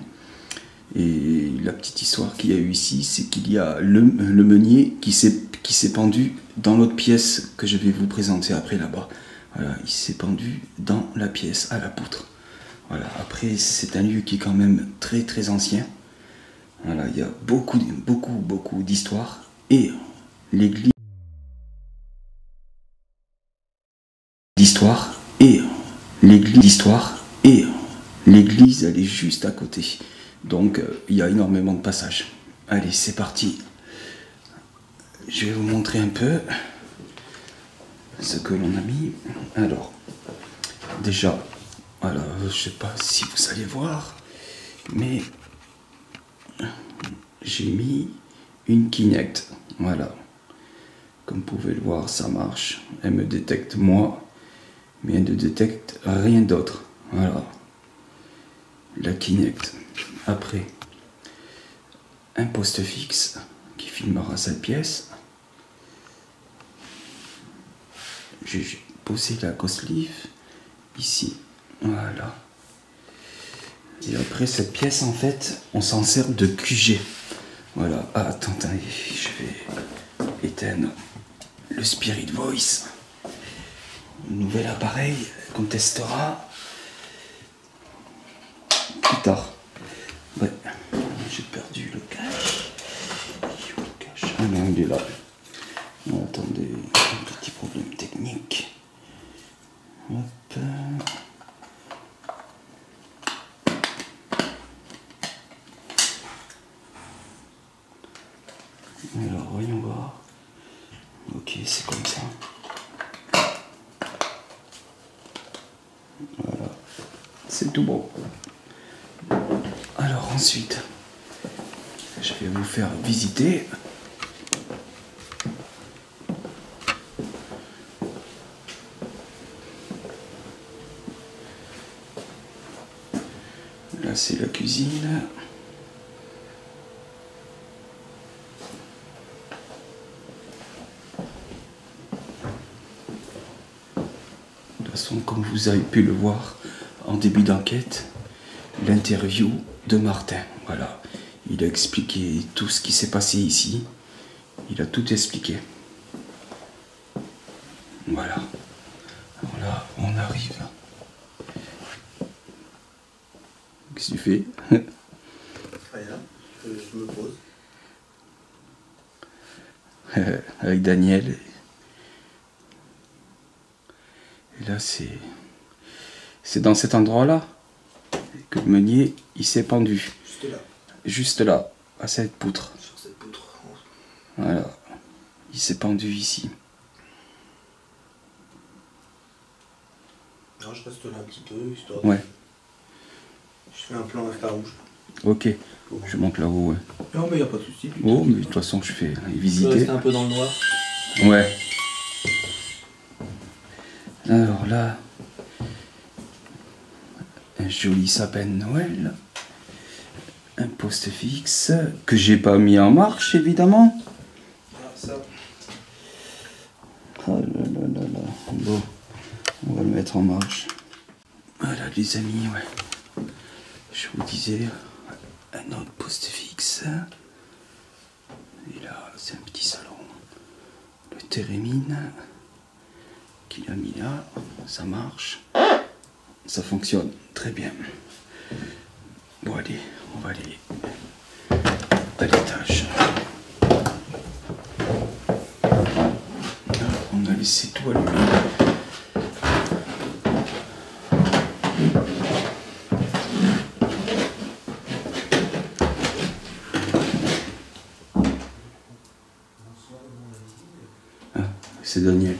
Et la petite histoire qu'il y a eu ici, c'est qu'il y a le meunier qui s'est pendu dans l'autre pièce que je vais vous présenter après là-bas. Voilà, il s'est pendu dans la pièce à la poutre. Voilà, après c'est un lieu qui est quand même très très ancien. Voilà, il y a beaucoup d'histoires. Et l'église d'histoire et l'église elle est juste à côté. Donc il y a énormément de passages. Allez, c'est parti. Je vais vous montrer un peu ce que l'on a mis. Alors, déjà, voilà, je sais pas si vous allez voir, mais j'ai mis une Kinect. Voilà. Comme vous pouvez le voir, ça marche. Elle me détecte moi, mais elle ne détecte rien d'autre. Voilà. la Kinect. Après, un poste fixe qui filmera cette pièce. J'ai posé la Cosleaf ici. Voilà. Et après cette pièce, en fait, on s'en sert de QG. Voilà. Ah, attendez, je vais éteindre le Spirit Voice. Nouvel appareil qu'on testera plus tard. Ouais. J'ai perdu le cache. Ah non, il est là. Oh, attendez, un petit problème technique. Hop. Alors, voyons voir. Ok, c'est comme ça. Voilà. C'est tout bon. Alors ensuite, je vais vous faire visiter. Là, c'est la cuisine. De toute façon, comme vous avez pu le voir en début d'enquête, l'interview de Martin. Voilà. Il a expliqué tout ce qui s'est passé ici. Il a tout expliqué. Voilà. Alors là, on arrive. Qu'est-ce que tu fais? Rien, je me pose. Avec Daniel. Et là, c'est dans cet endroit-là que le meunier, il s'est pendu. Juste là. Juste là, à cette poutre. Sur cette poutre. Voilà. Il s'est pendu ici. Non, je reste là un petit peu, histoire Ouais. de... Je fais un plan infrarouge. Ok. Je monte là-haut, ouais. Non, mais il n'y a pas de souci. Oh, mais de toute façon, je fais Je visiter. reste un peu dans le noir. Ouais. Alors là, un joli sapin de Noël. Un poste fixe que j'ai pas mis en marche, évidemment. Ah, ça. Oh là là là là. Bon, on va le mettre en marche. Voilà, les amis, ouais. Je vous disais, un autre poste fixe. Et là, c'est un petit salon. Le térémine qu'il a mis là, ça marche. Ça fonctionne très bien. Bon, allez, on va aller à l'étage. On a laissé tout allumé. Ah, c'est Daniel.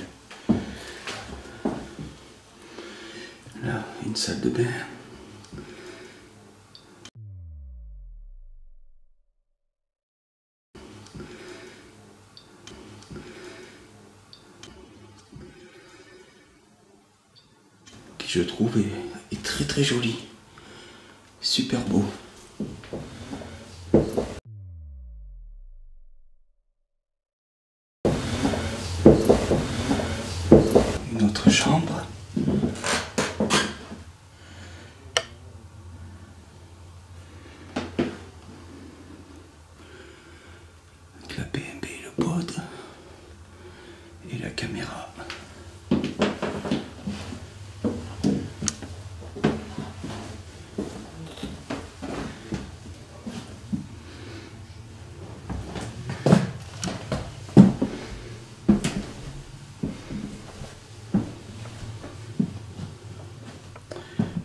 Là, une salle de bain. Qui, je trouve, est très très joli. Super beau. Une autre chambre. Avec la PMB et le pod. Et la caméra.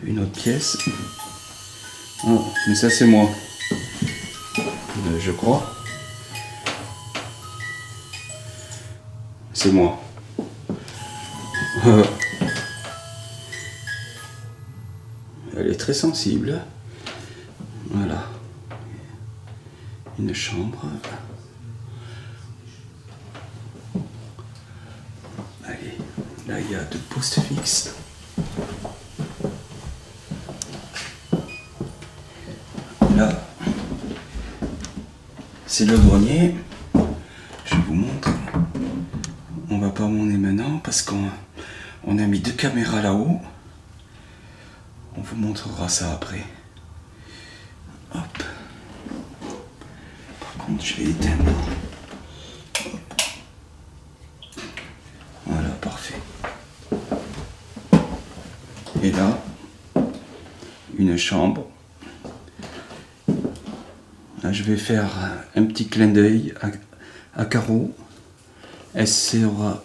Une autre pièce. Oh, mais ça c'est moi. Je crois. C'est moi. Elle est très sensible. Voilà. Une chambre. Allez, là il y a deux postes fixes. c'est le grenier. Je vous montre. On va pas monter maintenant parce qu'on a mis 2 caméras là-haut. On vous montrera ça après. Hop. Par contre, je vais éteindre. Hop. Voilà, parfait. Et là, une chambre. Là, je vais faire un petit clin d'œil à Caro. Elle saura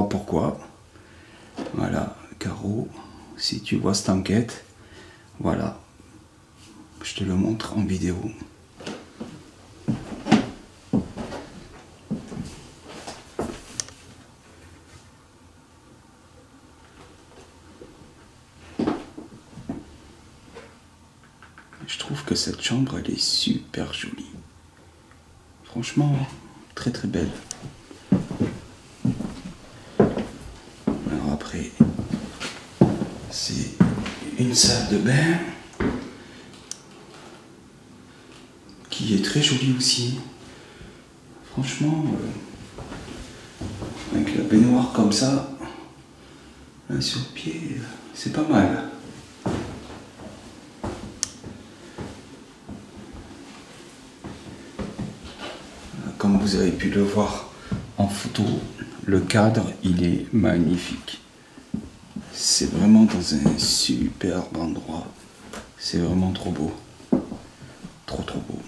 pourquoi. Voilà, Caro, si tu vois cette enquête, voilà. Je te le montre en vidéo. Je trouve que cette chambre, elle est super jolie. Franchement, très très belle. Alors après, c'est une salle de bain qui est très jolie aussi. Franchement, avec la baignoire comme ça, là sur le pied, c'est pas mal. Comme vous avez pu le voir en photo, le cadre, il est magnifique. C'est vraiment dans un superbe endroit. C'est vraiment trop beau. Trop trop beau.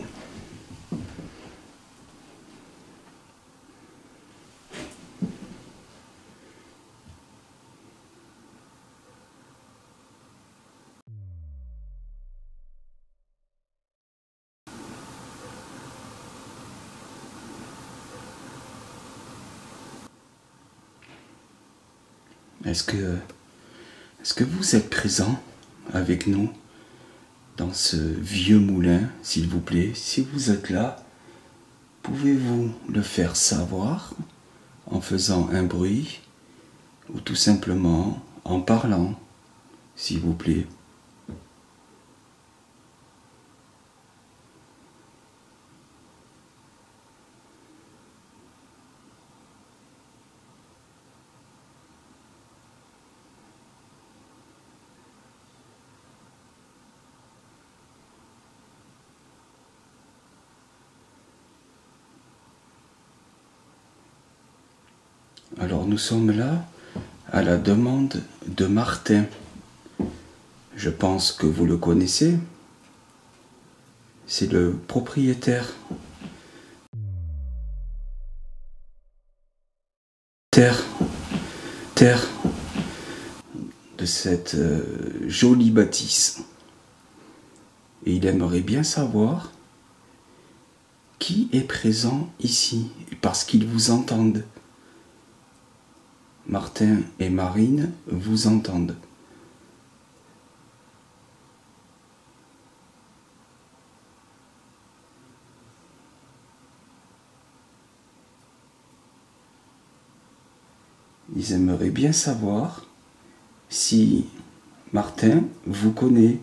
Est-ce que vous êtes présent avec nous dans ce vieux moulin, s'il vous plaît? Si vous êtes là, pouvez-vous le faire savoir en faisant un bruit ou tout simplement en parlant, s'il vous plaît? Alors nous sommes là à la demande de Martin. Je pense que vous le connaissez. C'est le propriétaire de cette jolie bâtisse. Et il aimerait bien savoir qui est présent ici, parce qu'ils vous entendent. Martin et Marine vous entendent. Ils aimeraient bien savoir si Martin vous connaît.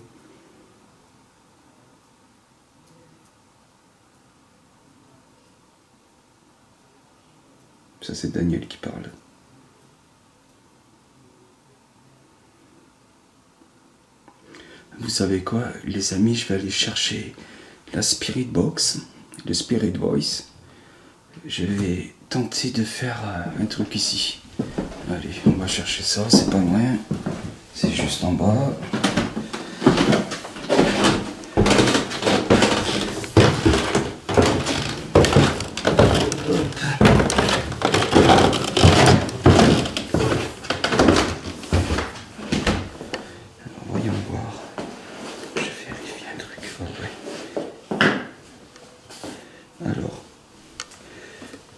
Ça, c'est Daniel qui parle. Vous savez quoi, les amis, je vais aller chercher la Spirit Box, le Spirit Voice. Je vais tenter de faire un truc ici. Allez, on va chercher ça, c'est pas loin. C'est juste en bas.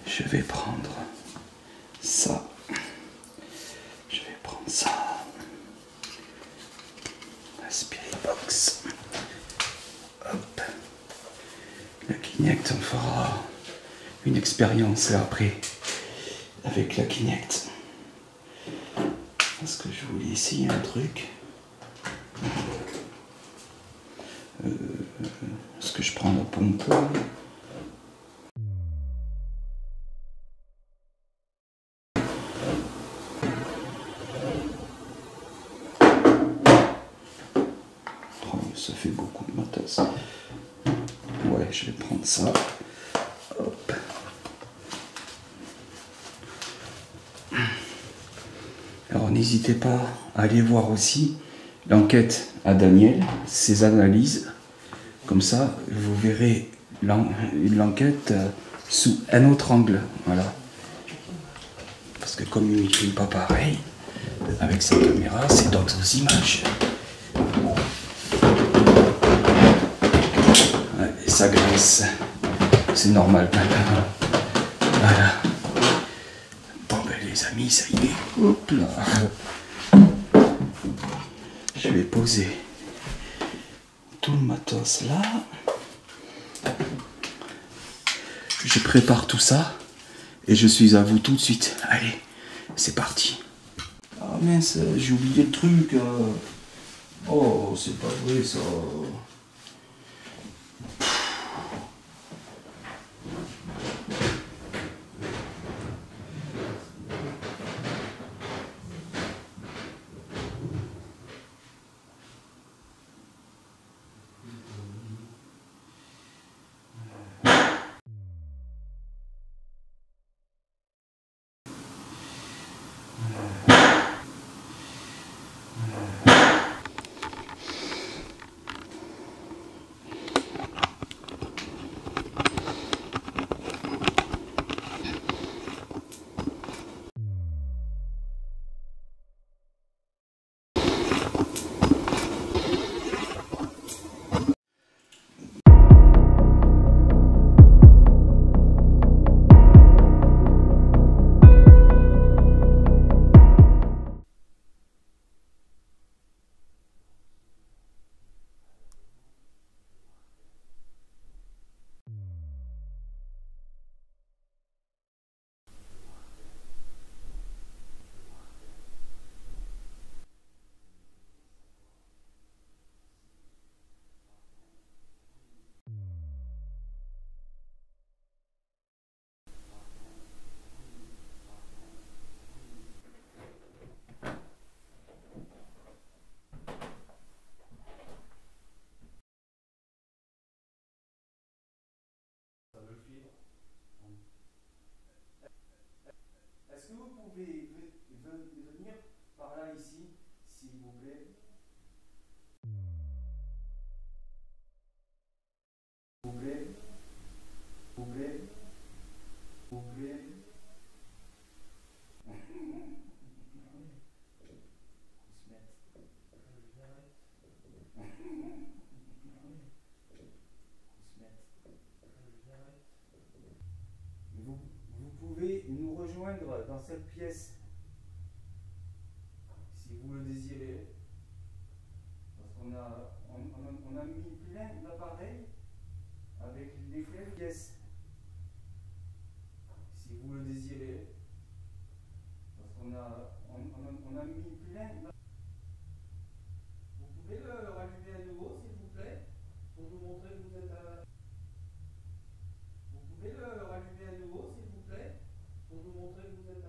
Je vais prendre ça. Je vais prendre ça. La Spirit Box. Hop. La Kinect, on fera une expérience là après avec la Kinect. Parce que je voulais essayer un truc. Est-ce que je prends la pompe? fait beaucoup de matos. Ouais, je vais prendre ça. Hop. Alors n'hésitez pas à aller voir aussi l'enquête à Daniel, ses analyses. Comme ça, vous verrez l'enquête sous un autre angle. Voilà. Parce que comme il ne filme pas pareil, avec sa caméra, c'est d'autres images. Ouais, et ça grince. C'est normal. Voilà. Bon ben les amis, ça y est. Hop là. Je vais poser tout le matos là. Je prépare tout ça et je suis à vous tout de suite. Allez, c'est parti. Ah mince, j'ai oublié le truc. Oh, c'est pas vrai ça. Est-ce que vous pouvez venir par là ici, s'il vous plaît? S'il vous plaît? S'il vous plaît? S'il vous plaît? Vous pouvez nous rejoindre dans cette pièce si vous le désirez. Parce qu'on a mis plein d'appareils avec lesquels pièces. Si vous le désirez. Parce qu'on a mis plein d'appareils. Vous pouvez le rallumer à nouveau s'il vous plaît pour nous montrer que vous êtes à... Vous pouvez le rallumer à nouveau s'il vous plaît pour nous montrer que vous êtes à...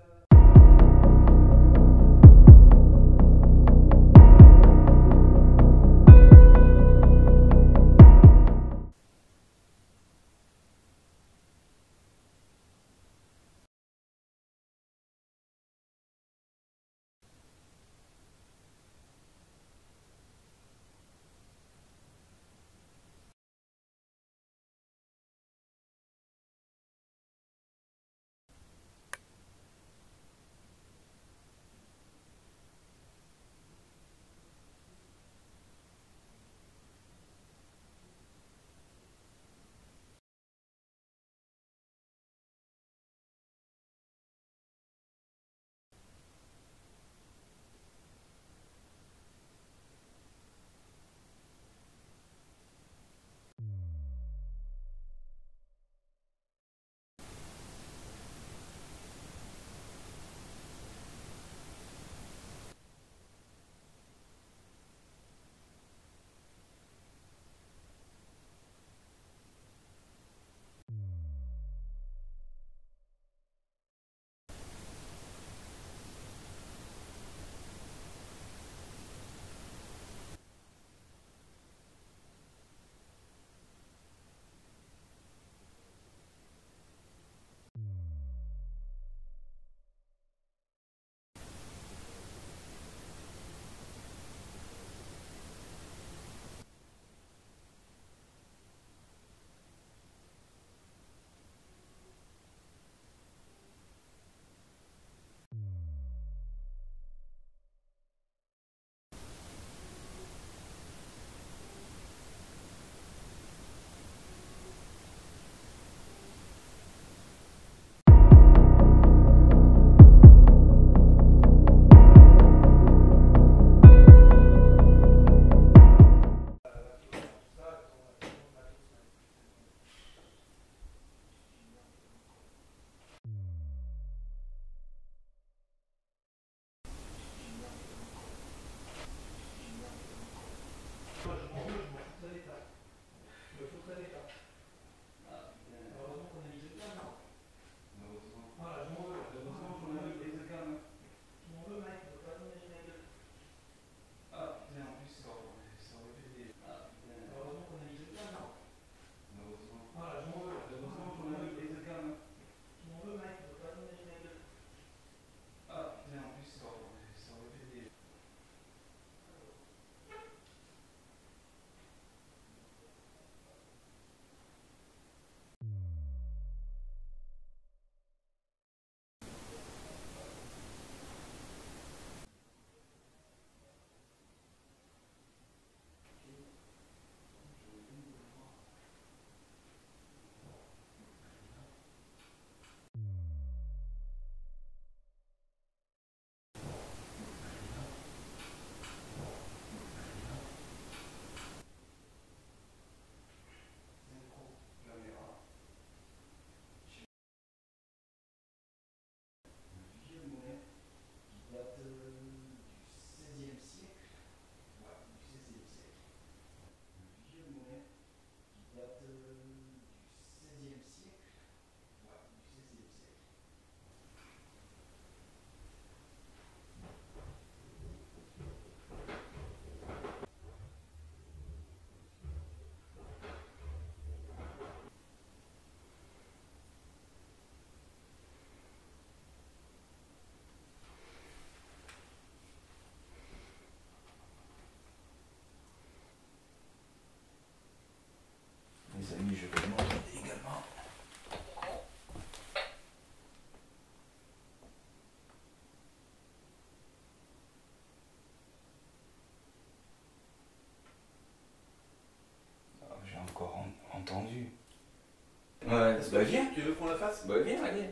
fasse? Bah viens, allez.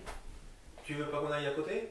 Tu veux pas qu'on aille à côté?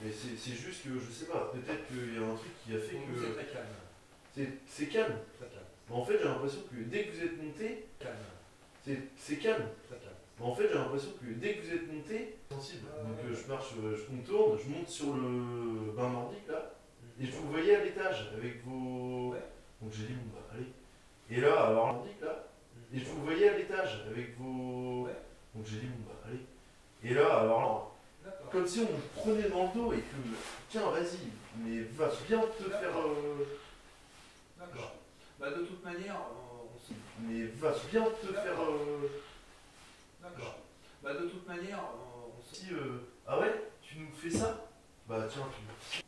Mais c'est juste que, je sais pas, peut-être qu'il y a un truc qui a fait que... C'est très calme. C'est calme. Très calme. Mais en fait, j'ai l'impression que dès que vous êtes monté, Calme. c'est calme. Très calme. Mais en fait, j'ai l'impression que dès que vous êtes monté, sensible. Donc je marche, je contourne, je monte sur le bain nordique là, et je vous voyais à l'étage avec vos... Ouais. Donc j'ai dit, bon bah allez. Et là, alors nordique là, et je vous voyais à l'étage avec vos... Ouais. Donc j'ai dit, bon bah allez. Et là, alors là, D'accord. comme si on me prenait dans le dos et que, tiens, vas-y, mais va bien te faire... D'accord. Bah de toute manière, Mais va bien te faire... D'accord. Bah de toute manière, Si, ah ouais, tu nous fais ça? Bah tiens, tu...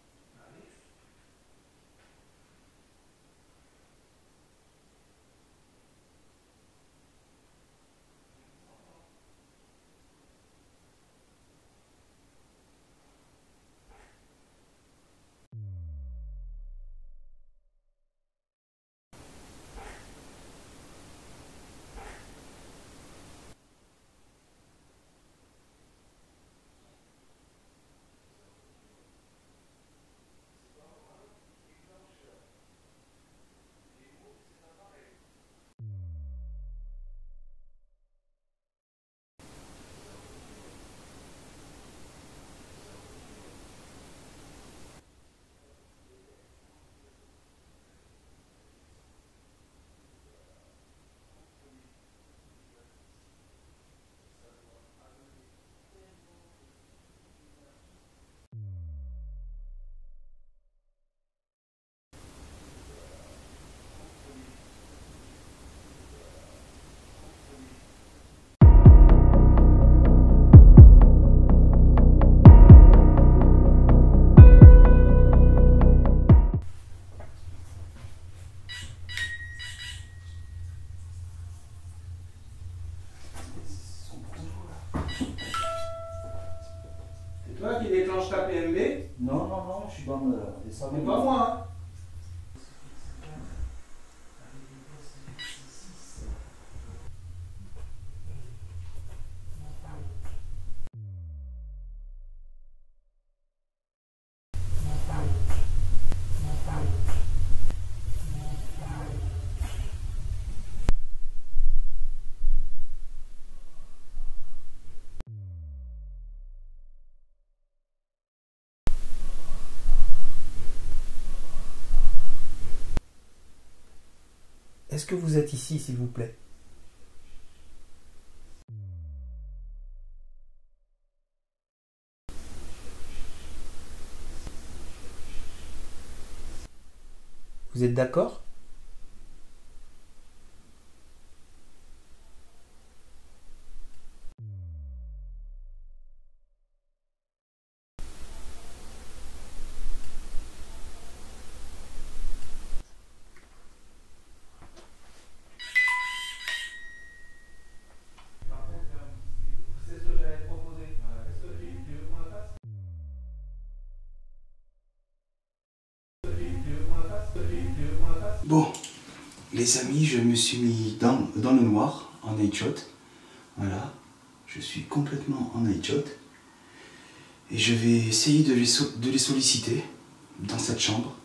c'est toi qui déclenche ta PMB? Non, non, non, je suis dans le... Et ça C'est pas moi, hein? Est-ce que vous êtes ici, s'il vous plaît? Vous êtes d'accord? C'est ce que j'allais te proposer. Est-ce que tu veux qu'on le fasse? Bon, les amis, je me suis mis dans le noir, en night shot. Voilà, je suis complètement en night shot. Et je vais essayer de les solliciter dans cette chambre.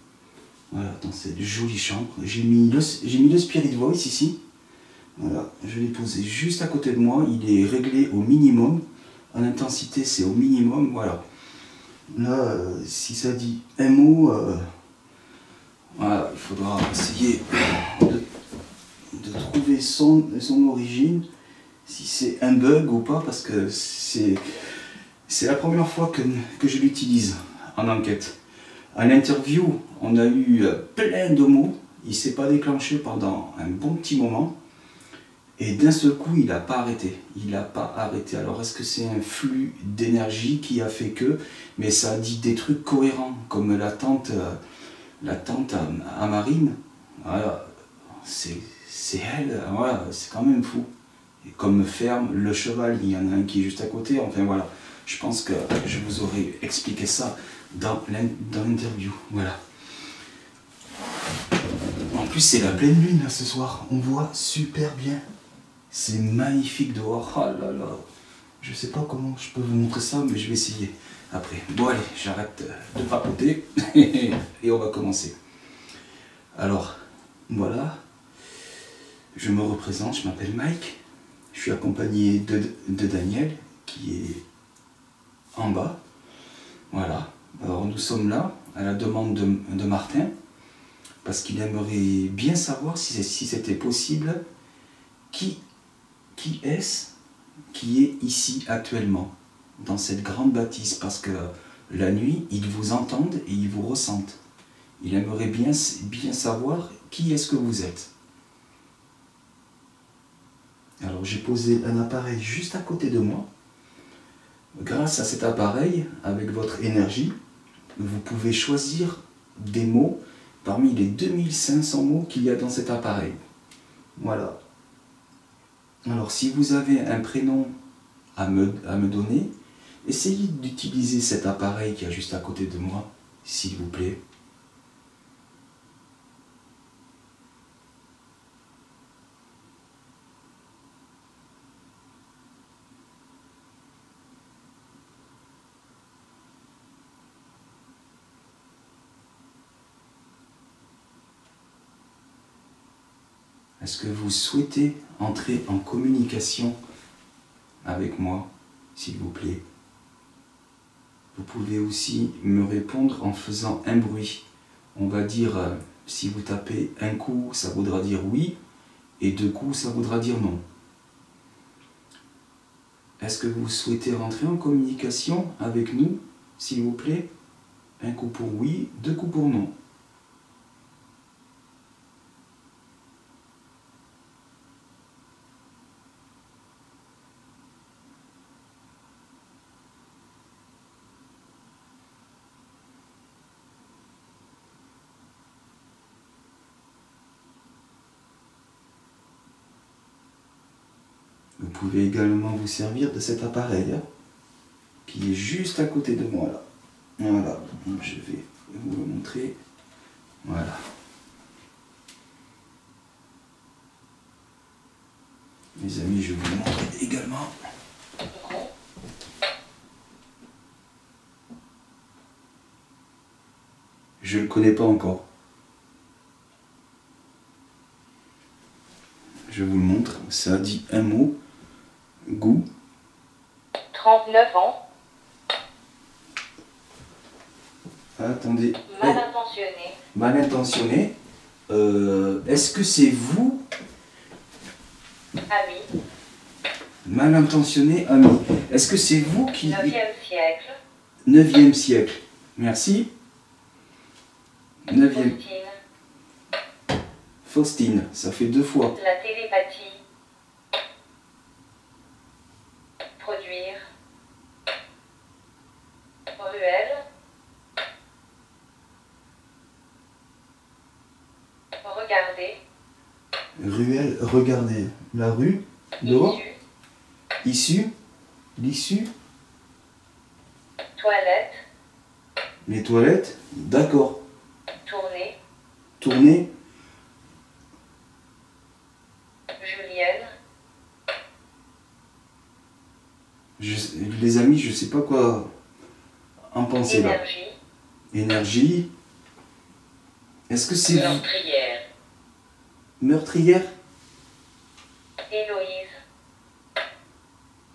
Voilà, dans cette jolie chambre. J'ai mis le Spirit Voice ici. Voilà, je l'ai posé juste à côté de moi. Il est réglé au minimum. En intensité, c'est au minimum. Voilà. Là, si ça dit un mot, voilà, il faudra essayer de trouver son origine, si c'est un bug ou pas, parce que c'est la première fois que je l'utilise en enquête. À l'interview, on a eu plein de mots. Il ne s'est pas déclenché pendant un bon petit moment. Et d'un seul coup, il n'a pas arrêté. Il n'a pas arrêté. Alors, est-ce que c'est un flux d'énergie qui a fait que... Mais ça dit des trucs cohérents, comme la tante à Marine. Voilà, c'est elle. Voilà, c'est quand même fou. Et comme ferme, le cheval, il y en a un qui est juste à côté. Enfin, voilà. Je pense que je vous aurais expliqué ça dans l'interview. Voilà. En plus, c'est la pleine lune, là, ce soir. On voit super bien. C'est magnifique dehors. Oh là là. Je sais pas comment je peux vous montrer ça, mais je vais essayer après. Bon, allez, j'arrête de papoter et on va commencer. Alors, voilà. Je me représente, je m'appelle Mike. Je suis accompagné de Daniel, qui est en bas. Voilà. Alors, nous sommes là, à la demande de Martin, parce qu'il aimerait bien savoir si c'était possible qui est-ce qui est ici actuellement, dans cette grande bâtisse, parce que la nuit, ils vous entendent et ils vous ressentent. Il aimerait bien savoir qui est-ce que vous êtes. Alors j'ai posé un appareil juste à côté de moi. Grâce à cet appareil, avec votre énergie, vous pouvez choisir des mots parmi les 2500 mots qu'il y a dans cet appareil. Voilà. Alors, si vous avez un prénom à me donner, essayez d'utiliser cet appareil qui est juste à côté de moi, s'il vous plaît. Est-ce que vous souhaitez entrer en communication avec moi, s'il vous plaît? Vous pouvez aussi me répondre en faisant un bruit. On va dire, si vous tapez un coup, ça voudra dire oui, et deux coups, ça voudra dire non. Est-ce que vous souhaitez rentrer en communication avec nous, s'il vous plaît? Un coup pour oui, deux coups pour non. Vous pouvez également vous servir de cet appareil qui est juste à côté de moi là. Voilà, je vais vous le montrer. Voilà. Mes amis, je vais vous le montrer également. Je ne le connais pas encore. Je vous le montre, ça dit un mot. Goût. 39 ans. Attendez. Mal intentionné. Mal intentionné. Est-ce que c'est vous? Ami. Mal intentionné, ami. Est-ce que c'est vous qui... 9e siècle. 9e siècle. Merci. 9e. Faustine. Faustine, ça fait deux fois. La télépathie. Produire. Ruelle. Regarder. Ruelle, regardez. La rue, dehors. Issue. Issue. L'issue. Toilette. Les toilettes. D'accord. Tourner. Tourner. Julienne. Les amis, je sais pas quoi en penser là. Énergie. Énergie. Est-ce que c'est vous? Meurtrière. Meurtrière?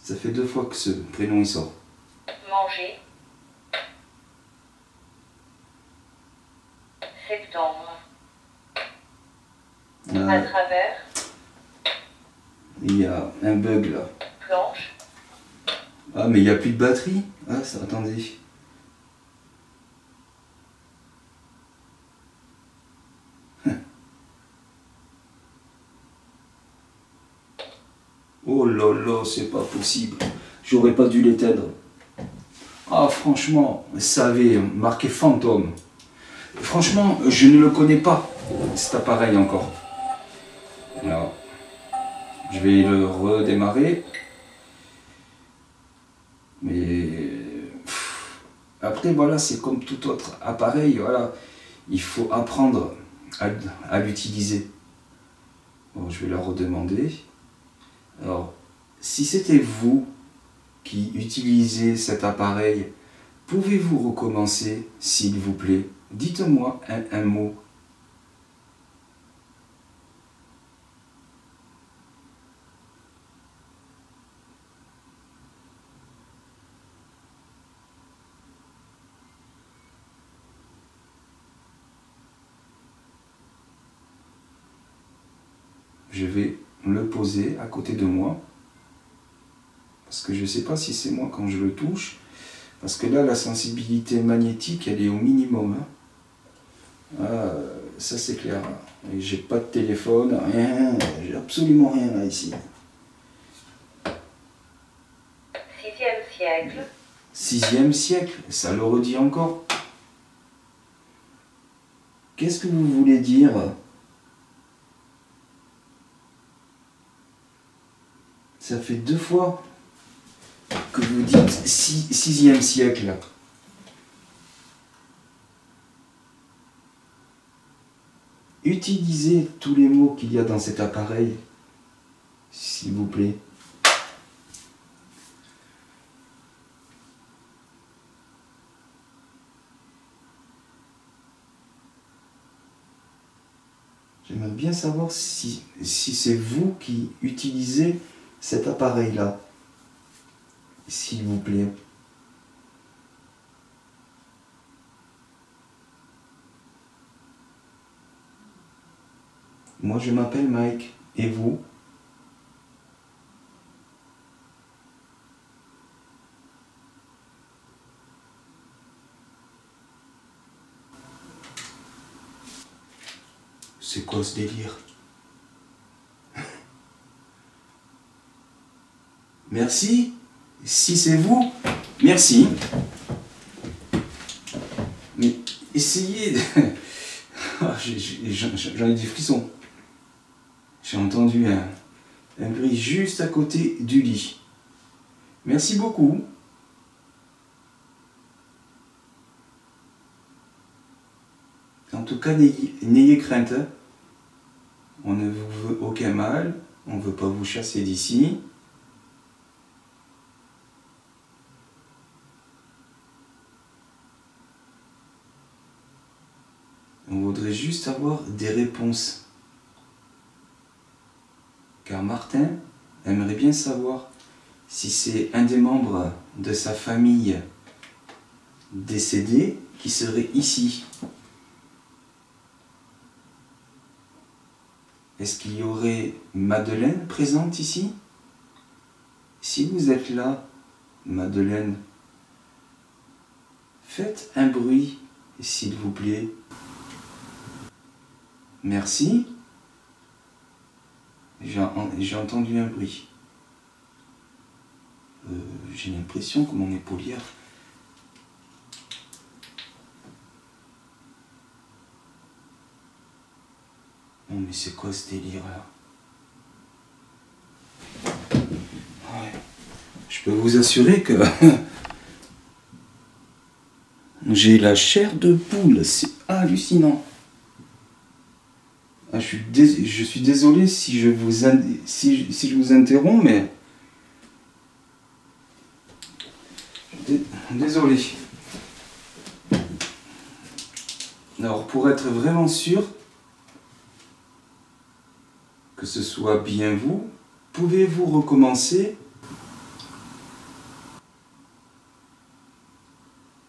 Ça fait 2 fois que ce prénom il sort. Manger. Septembre. À travers. Il y a un bug là. Planche. Ah mais il n'y a plus de batterie. Ah ça, attendez. Oh là là, c'est pas possible. J'aurais pas dû l'éteindre. Ah franchement, ça avait marqué fantôme. Franchement, je ne le connais pas, cet appareil encore. Alors, je vais le redémarrer. Mais après, voilà, c'est comme tout autre appareil. Voilà, il faut apprendre à l'utiliser. Bon, je vais la redemander. Alors, si c'était vous qui utilisez cet appareil, pouvez-vous recommencer, s'il vous plaît? Dites-moi un mot. Je vais le poser à côté de moi. Parce que je ne sais pas si c'est moi quand je le touche. Parce que là, la sensibilité magnétique, elle est au minimum. Ah, ça c'est clair. Et j'ai pas de téléphone, rien. J'ai absolument rien là ici. 6e siècle. 6e siècle, ça le redit encore. Qu'est-ce que vous voulez dire? Ça fait 2 fois que vous dites 6e siècle. Utilisez tous les mots qu'il y a dans cet appareil, s'il vous plaît. J'aimerais bien savoir si c'est vous qui utilisez cet appareil-là, s'il vous plaît. Moi, je m'appelle Mike. Et vous? C'est quoi ce délire? Merci. Si c'est vous, merci. Mais essayez. J'en ai des frissons. J'ai entendu un bruit juste à côté du lit. Merci beaucoup. En tout cas, n'ayez crainte. On ne vous veut aucun mal. On ne veut pas vous chasser d'ici. On voudrait juste avoir des réponses. Car Martin aimerait bien savoir si c'est un des membres de sa famille décédé qui serait ici. Est-ce qu'il y aurait Madeleine présente ici? Si vous êtes là, Madeleine, faites un bruit, s'il vous plaît. Merci. J'ai entendu un bruit. J'ai l'impression que mon épaulière... Non mais c'est quoi ce délire là? Ouais. Je peux vous assurer que... j'ai la chair de poule, c'est hallucinant. Ah, je suis désolé si je vous interromps, mais... Désolé. Alors, pour être vraiment sûr que ce soit bien vous, pouvez-vous recommencer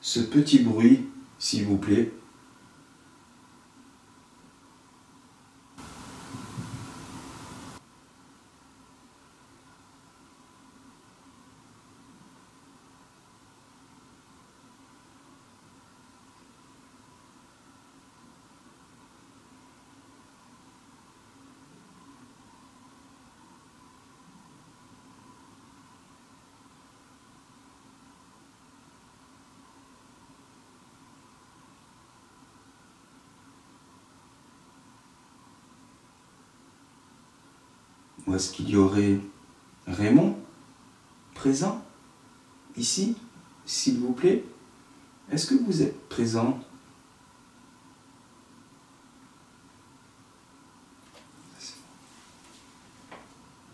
ce petit bruit, s'il vous plaît. Ou est-ce qu'il y aurait Raymond présent ici, s'il vous plaît? Est-ce que vous êtes présent?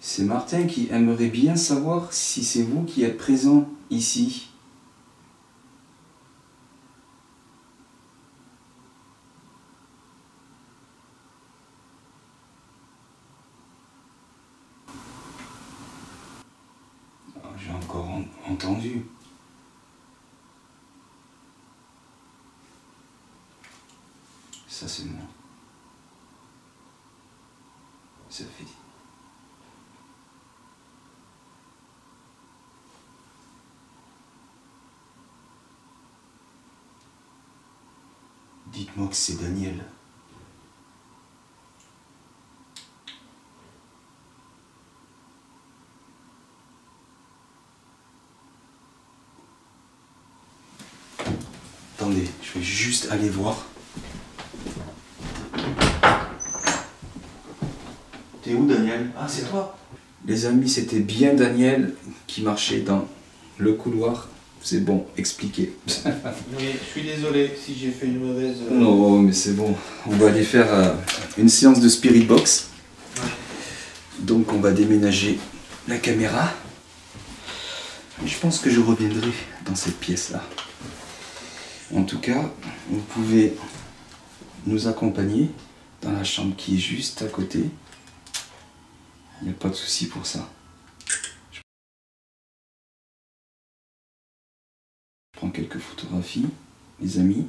C'est Martin qui aimerait bien savoir si c'est vous qui êtes présent ici. J'ai encore entendu. Ça c'est moi. Ça fait... Dites-moi que c'est Daniel. Attendez, je vais juste aller voir. T'es où, Daniel? Ah, c'est toi. Les amis, c'était bien Daniel qui marchait dans le couloir. C'est bon, expliqué. Oui, je suis désolé si j'ai fait une mauvaise... Non, mais c'est bon. On va aller faire une séance de Spirit Box. Donc, on va déménager la caméra. Et je pense que je reviendrai dans cette pièce-là. En tout cas, vous pouvez nous accompagner dans la chambre qui est juste à côté. Il n'y a pas de souci pour ça. Je prends quelques photographies, les amis.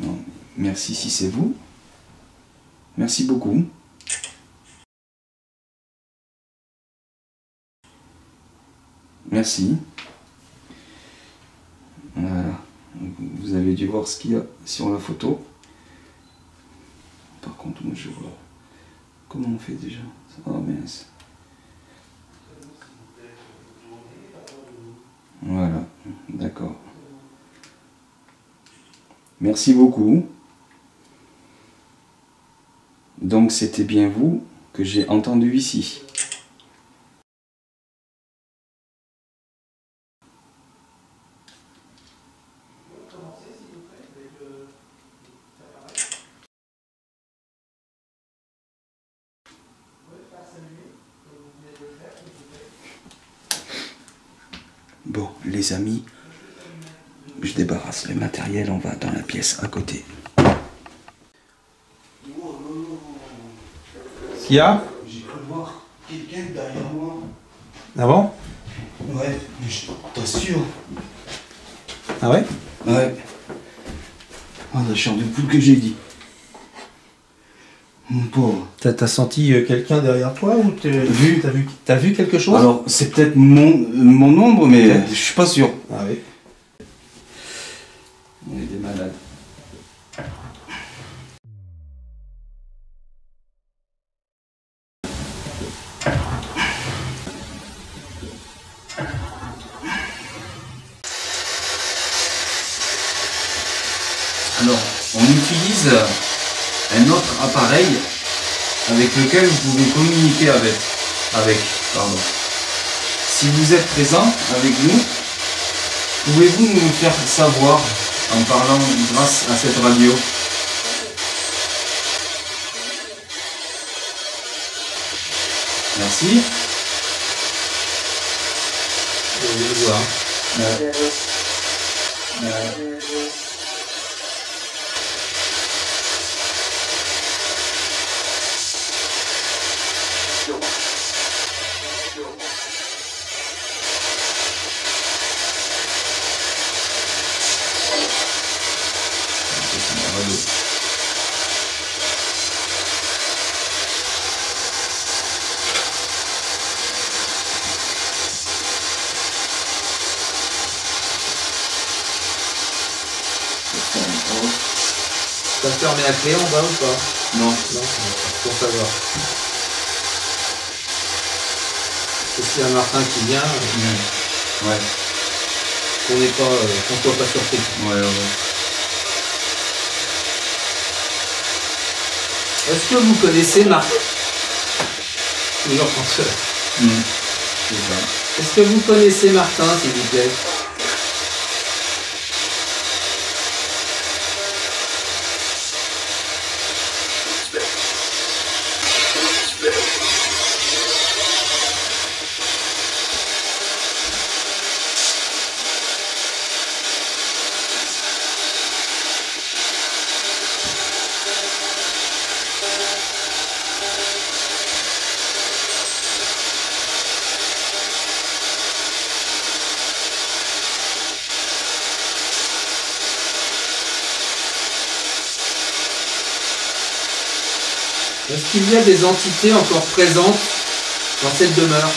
Bon, merci si c'est vous. Merci beaucoup. Merci. Voilà. Vous avez dû voir ce qu'il y a sur la photo. Par contre, moi je vois. Comment on fait déjà? Oh mince. Voilà, d'accord. Merci beaucoup. Donc c'était bien vous que j'ai entendu ici. Bon, les amis, je débarrasse le matériel, on va dans la pièce à côté. S'il y a? J'ai cru voir quelqu'un derrière moi. Ah bon? Ouais, mais je t'assure. Ah ouais? Ouais. Ah, la chair de poule que j'ai dit. Mon pauvre. T'as senti quelqu'un derrière toi ou t'as vu quelque chose? Alors, c'est peut-être mon ombre, mais je suis pas sûr. Ah oui. On est des malades. Alors, on utilise un autre appareil avec lequel vous pouvez communiquer avec. Si vous êtes présent avec nous, pouvez-vous nous le faire savoir en parlant grâce à cette radio? Merci. l'installateur met la clé en bas ou pas? Non. Non, pour savoir. Parce qu'il y a Martin qui vient, Ouais, qu'on n'est pas, qu'on soit pas surpris. ouais. Est-ce que vous connaissez Martin? Toujours penseur. C'est ça. Est-ce que vous connaissez Martin, s'il vous plaît? Est-ce qu'il y a des entités encore présentes dans cette demeure?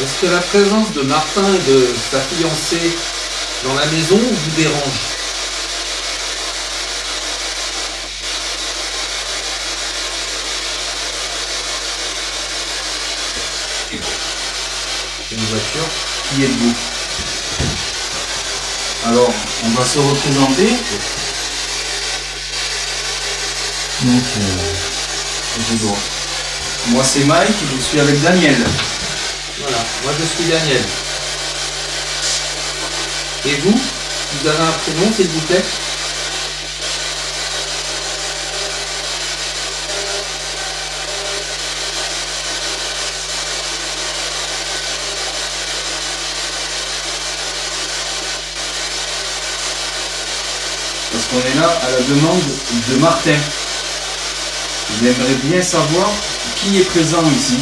Est-ce que la présence de Martin et de sa fiancée dans la maison vous dérange? Une voiture. Qui êtes-vous? Alors, on va se représenter. Donc, j'ai droit. Moi, c'est Mike, je suis avec Daniel. Voilà, moi je suis Daniel. Et vous? Vous avez un prénom, s'il vous plaît? Parce qu'on est là à la demande de Martin. J'aimerais bien savoir qui est présent ici.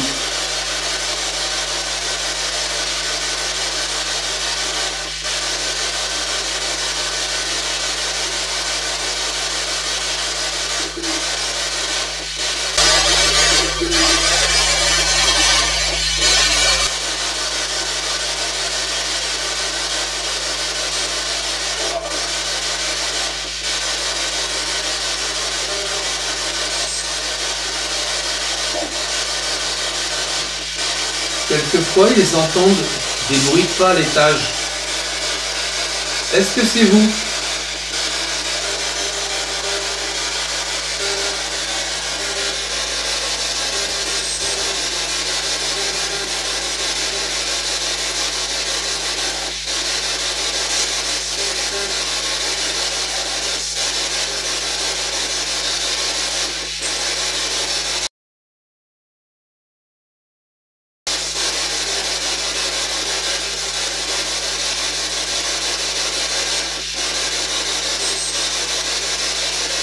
Quelquefois, ils entendent des bruits de pas à l'étage. Est-ce que c'est vous?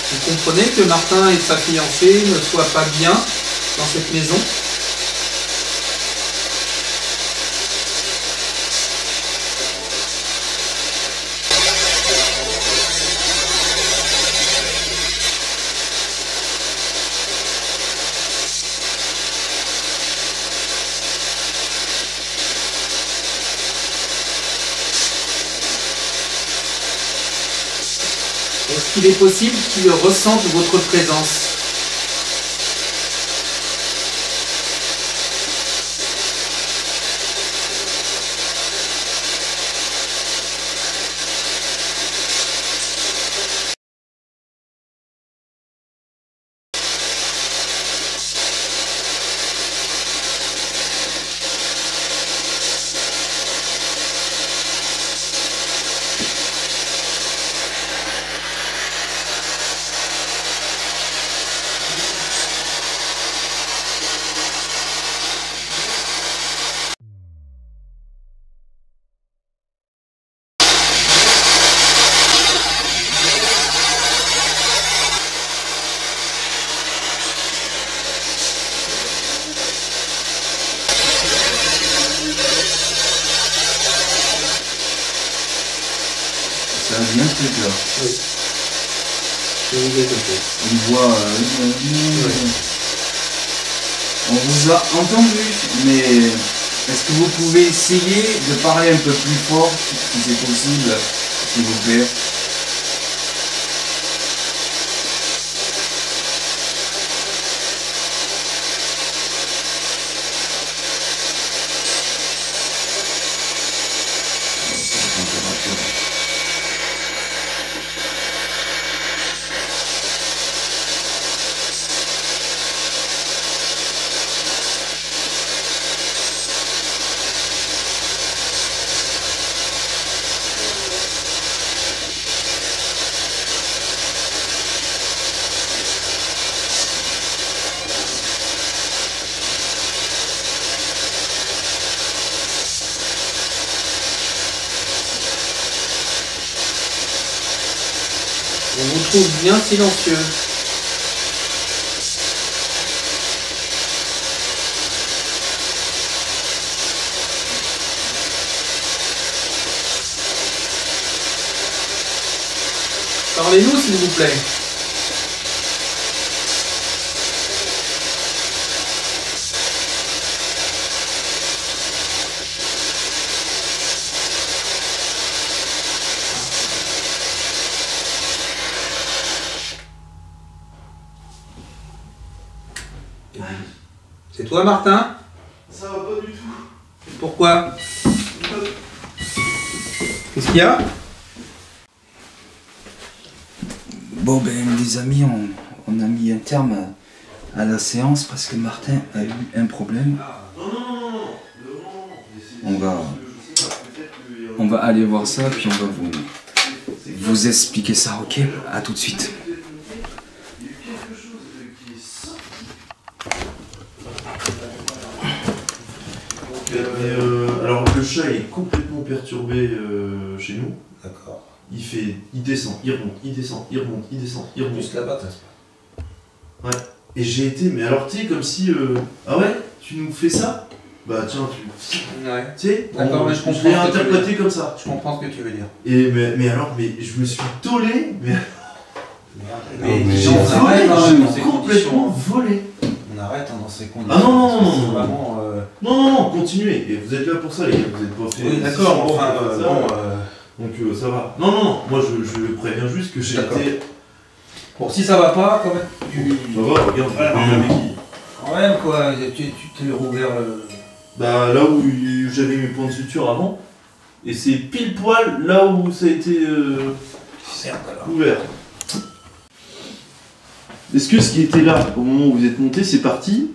Vous comprenez que Martin et sa fiancée ne soient pas bien dans cette maison? Est-ce qu'il est possible qu'ils ressentent votre présence? Ça vient ce truc-là. Oui. Je vous ai écouté. On voit. On vous a entendu, mais est-ce que vous pouvez essayer de parler un peu plus fort, si c'est possible, s'il vous plaît? On vous trouve bien silencieux. Parlez-nous s'il vous plaît. C'est toi Martin? Ça va pas du tout. Pourquoi? Qu'est-ce qu'il y a? Bon ben les amis, on a mis un terme à la séance parce que Martin a eu un problème. On va aller voir ça puis on va vous expliquer ça, ok? À tout de suite. Alors le chat est complètement perturbé chez nous. D'accord. Il descend, il remonte, il descend, il remonte, il descend, il remonte. Juste là-bas, ça se passe. Ouais. Et j'ai été, mais alors tu sais, comme si... Ah ouais, tu nous fais ça? Bah tiens, tu... Ouais. Tu sais, D'accord, mais je comprends l'ai ce que tu veux interprété dire. comme ça. Je comprends ce que tu veux dire. Et mais alors, mais je me suis tollé, mais Mais j'ai on arrête dans ces complètement conditions. volé. On arrête dans ces conditions. Ah non, non, parce que non, c'est non, vraiment, Non, continuez. Et vous êtes là pour ça, les gars. Vous êtes pas fait. Oui, d'accord, si enfin, ça, bon. Donc ça va. Non, moi je préviens juste que j'ai D'accord. été. Bon, si ça va pas, quand même, Ça va, regarde, Ouais, on avec qui quand même, quoi, tu t'es rouvert le... Bah là où j'avais mes points de suture avant, et c'est pile poil là où ça a été Certes, alors. ouvert. Est-ce que ce qui était là au moment où vous êtes monté, c'est parti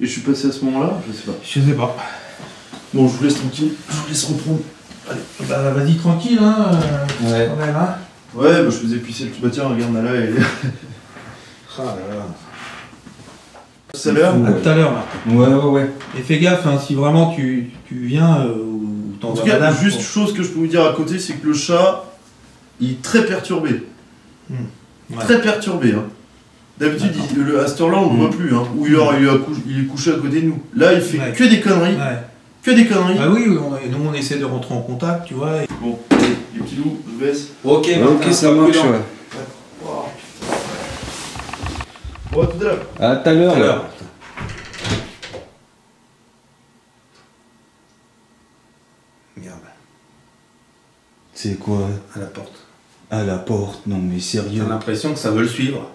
et je suis passé à ce moment-là? Je sais pas. Je sais pas. Bon, je vous laisse tranquille, je vous laisse reprendre. Allez. Bah, vas-y, tranquille, hein. Ouais. Quand même, hein. Ouais, bah je faisais pisser le... Bah tiens, regarde, là, elle est... Ah là là. Tout à l'heure. À tout à l'heure, Martin. Ouais. Et fais gaffe, hein, si vraiment tu viens ou En tout cas, juste chose que je peux vous dire à côté, c'est que le chat, il est très perturbé. Ouais. Très perturbé. Hein. D'habitude, à cette heure-là, on le voit plus. Hein. Ou il est couché à côté de nous. Là, il fait Ouais. que des conneries. Ouais. Que des conneries. Ah oui, nous on essaie de rentrer en contact, tu vois. Bon, allez, les petits loups, je baisse. Ok, Ok, ça marche, ouais. Bon, à tout à l'heure. À tout à l'heure, là. Regarde, C'est quoi? à la porte. À la porte? Non mais sérieux. J'ai l'impression que ça veut le suivre.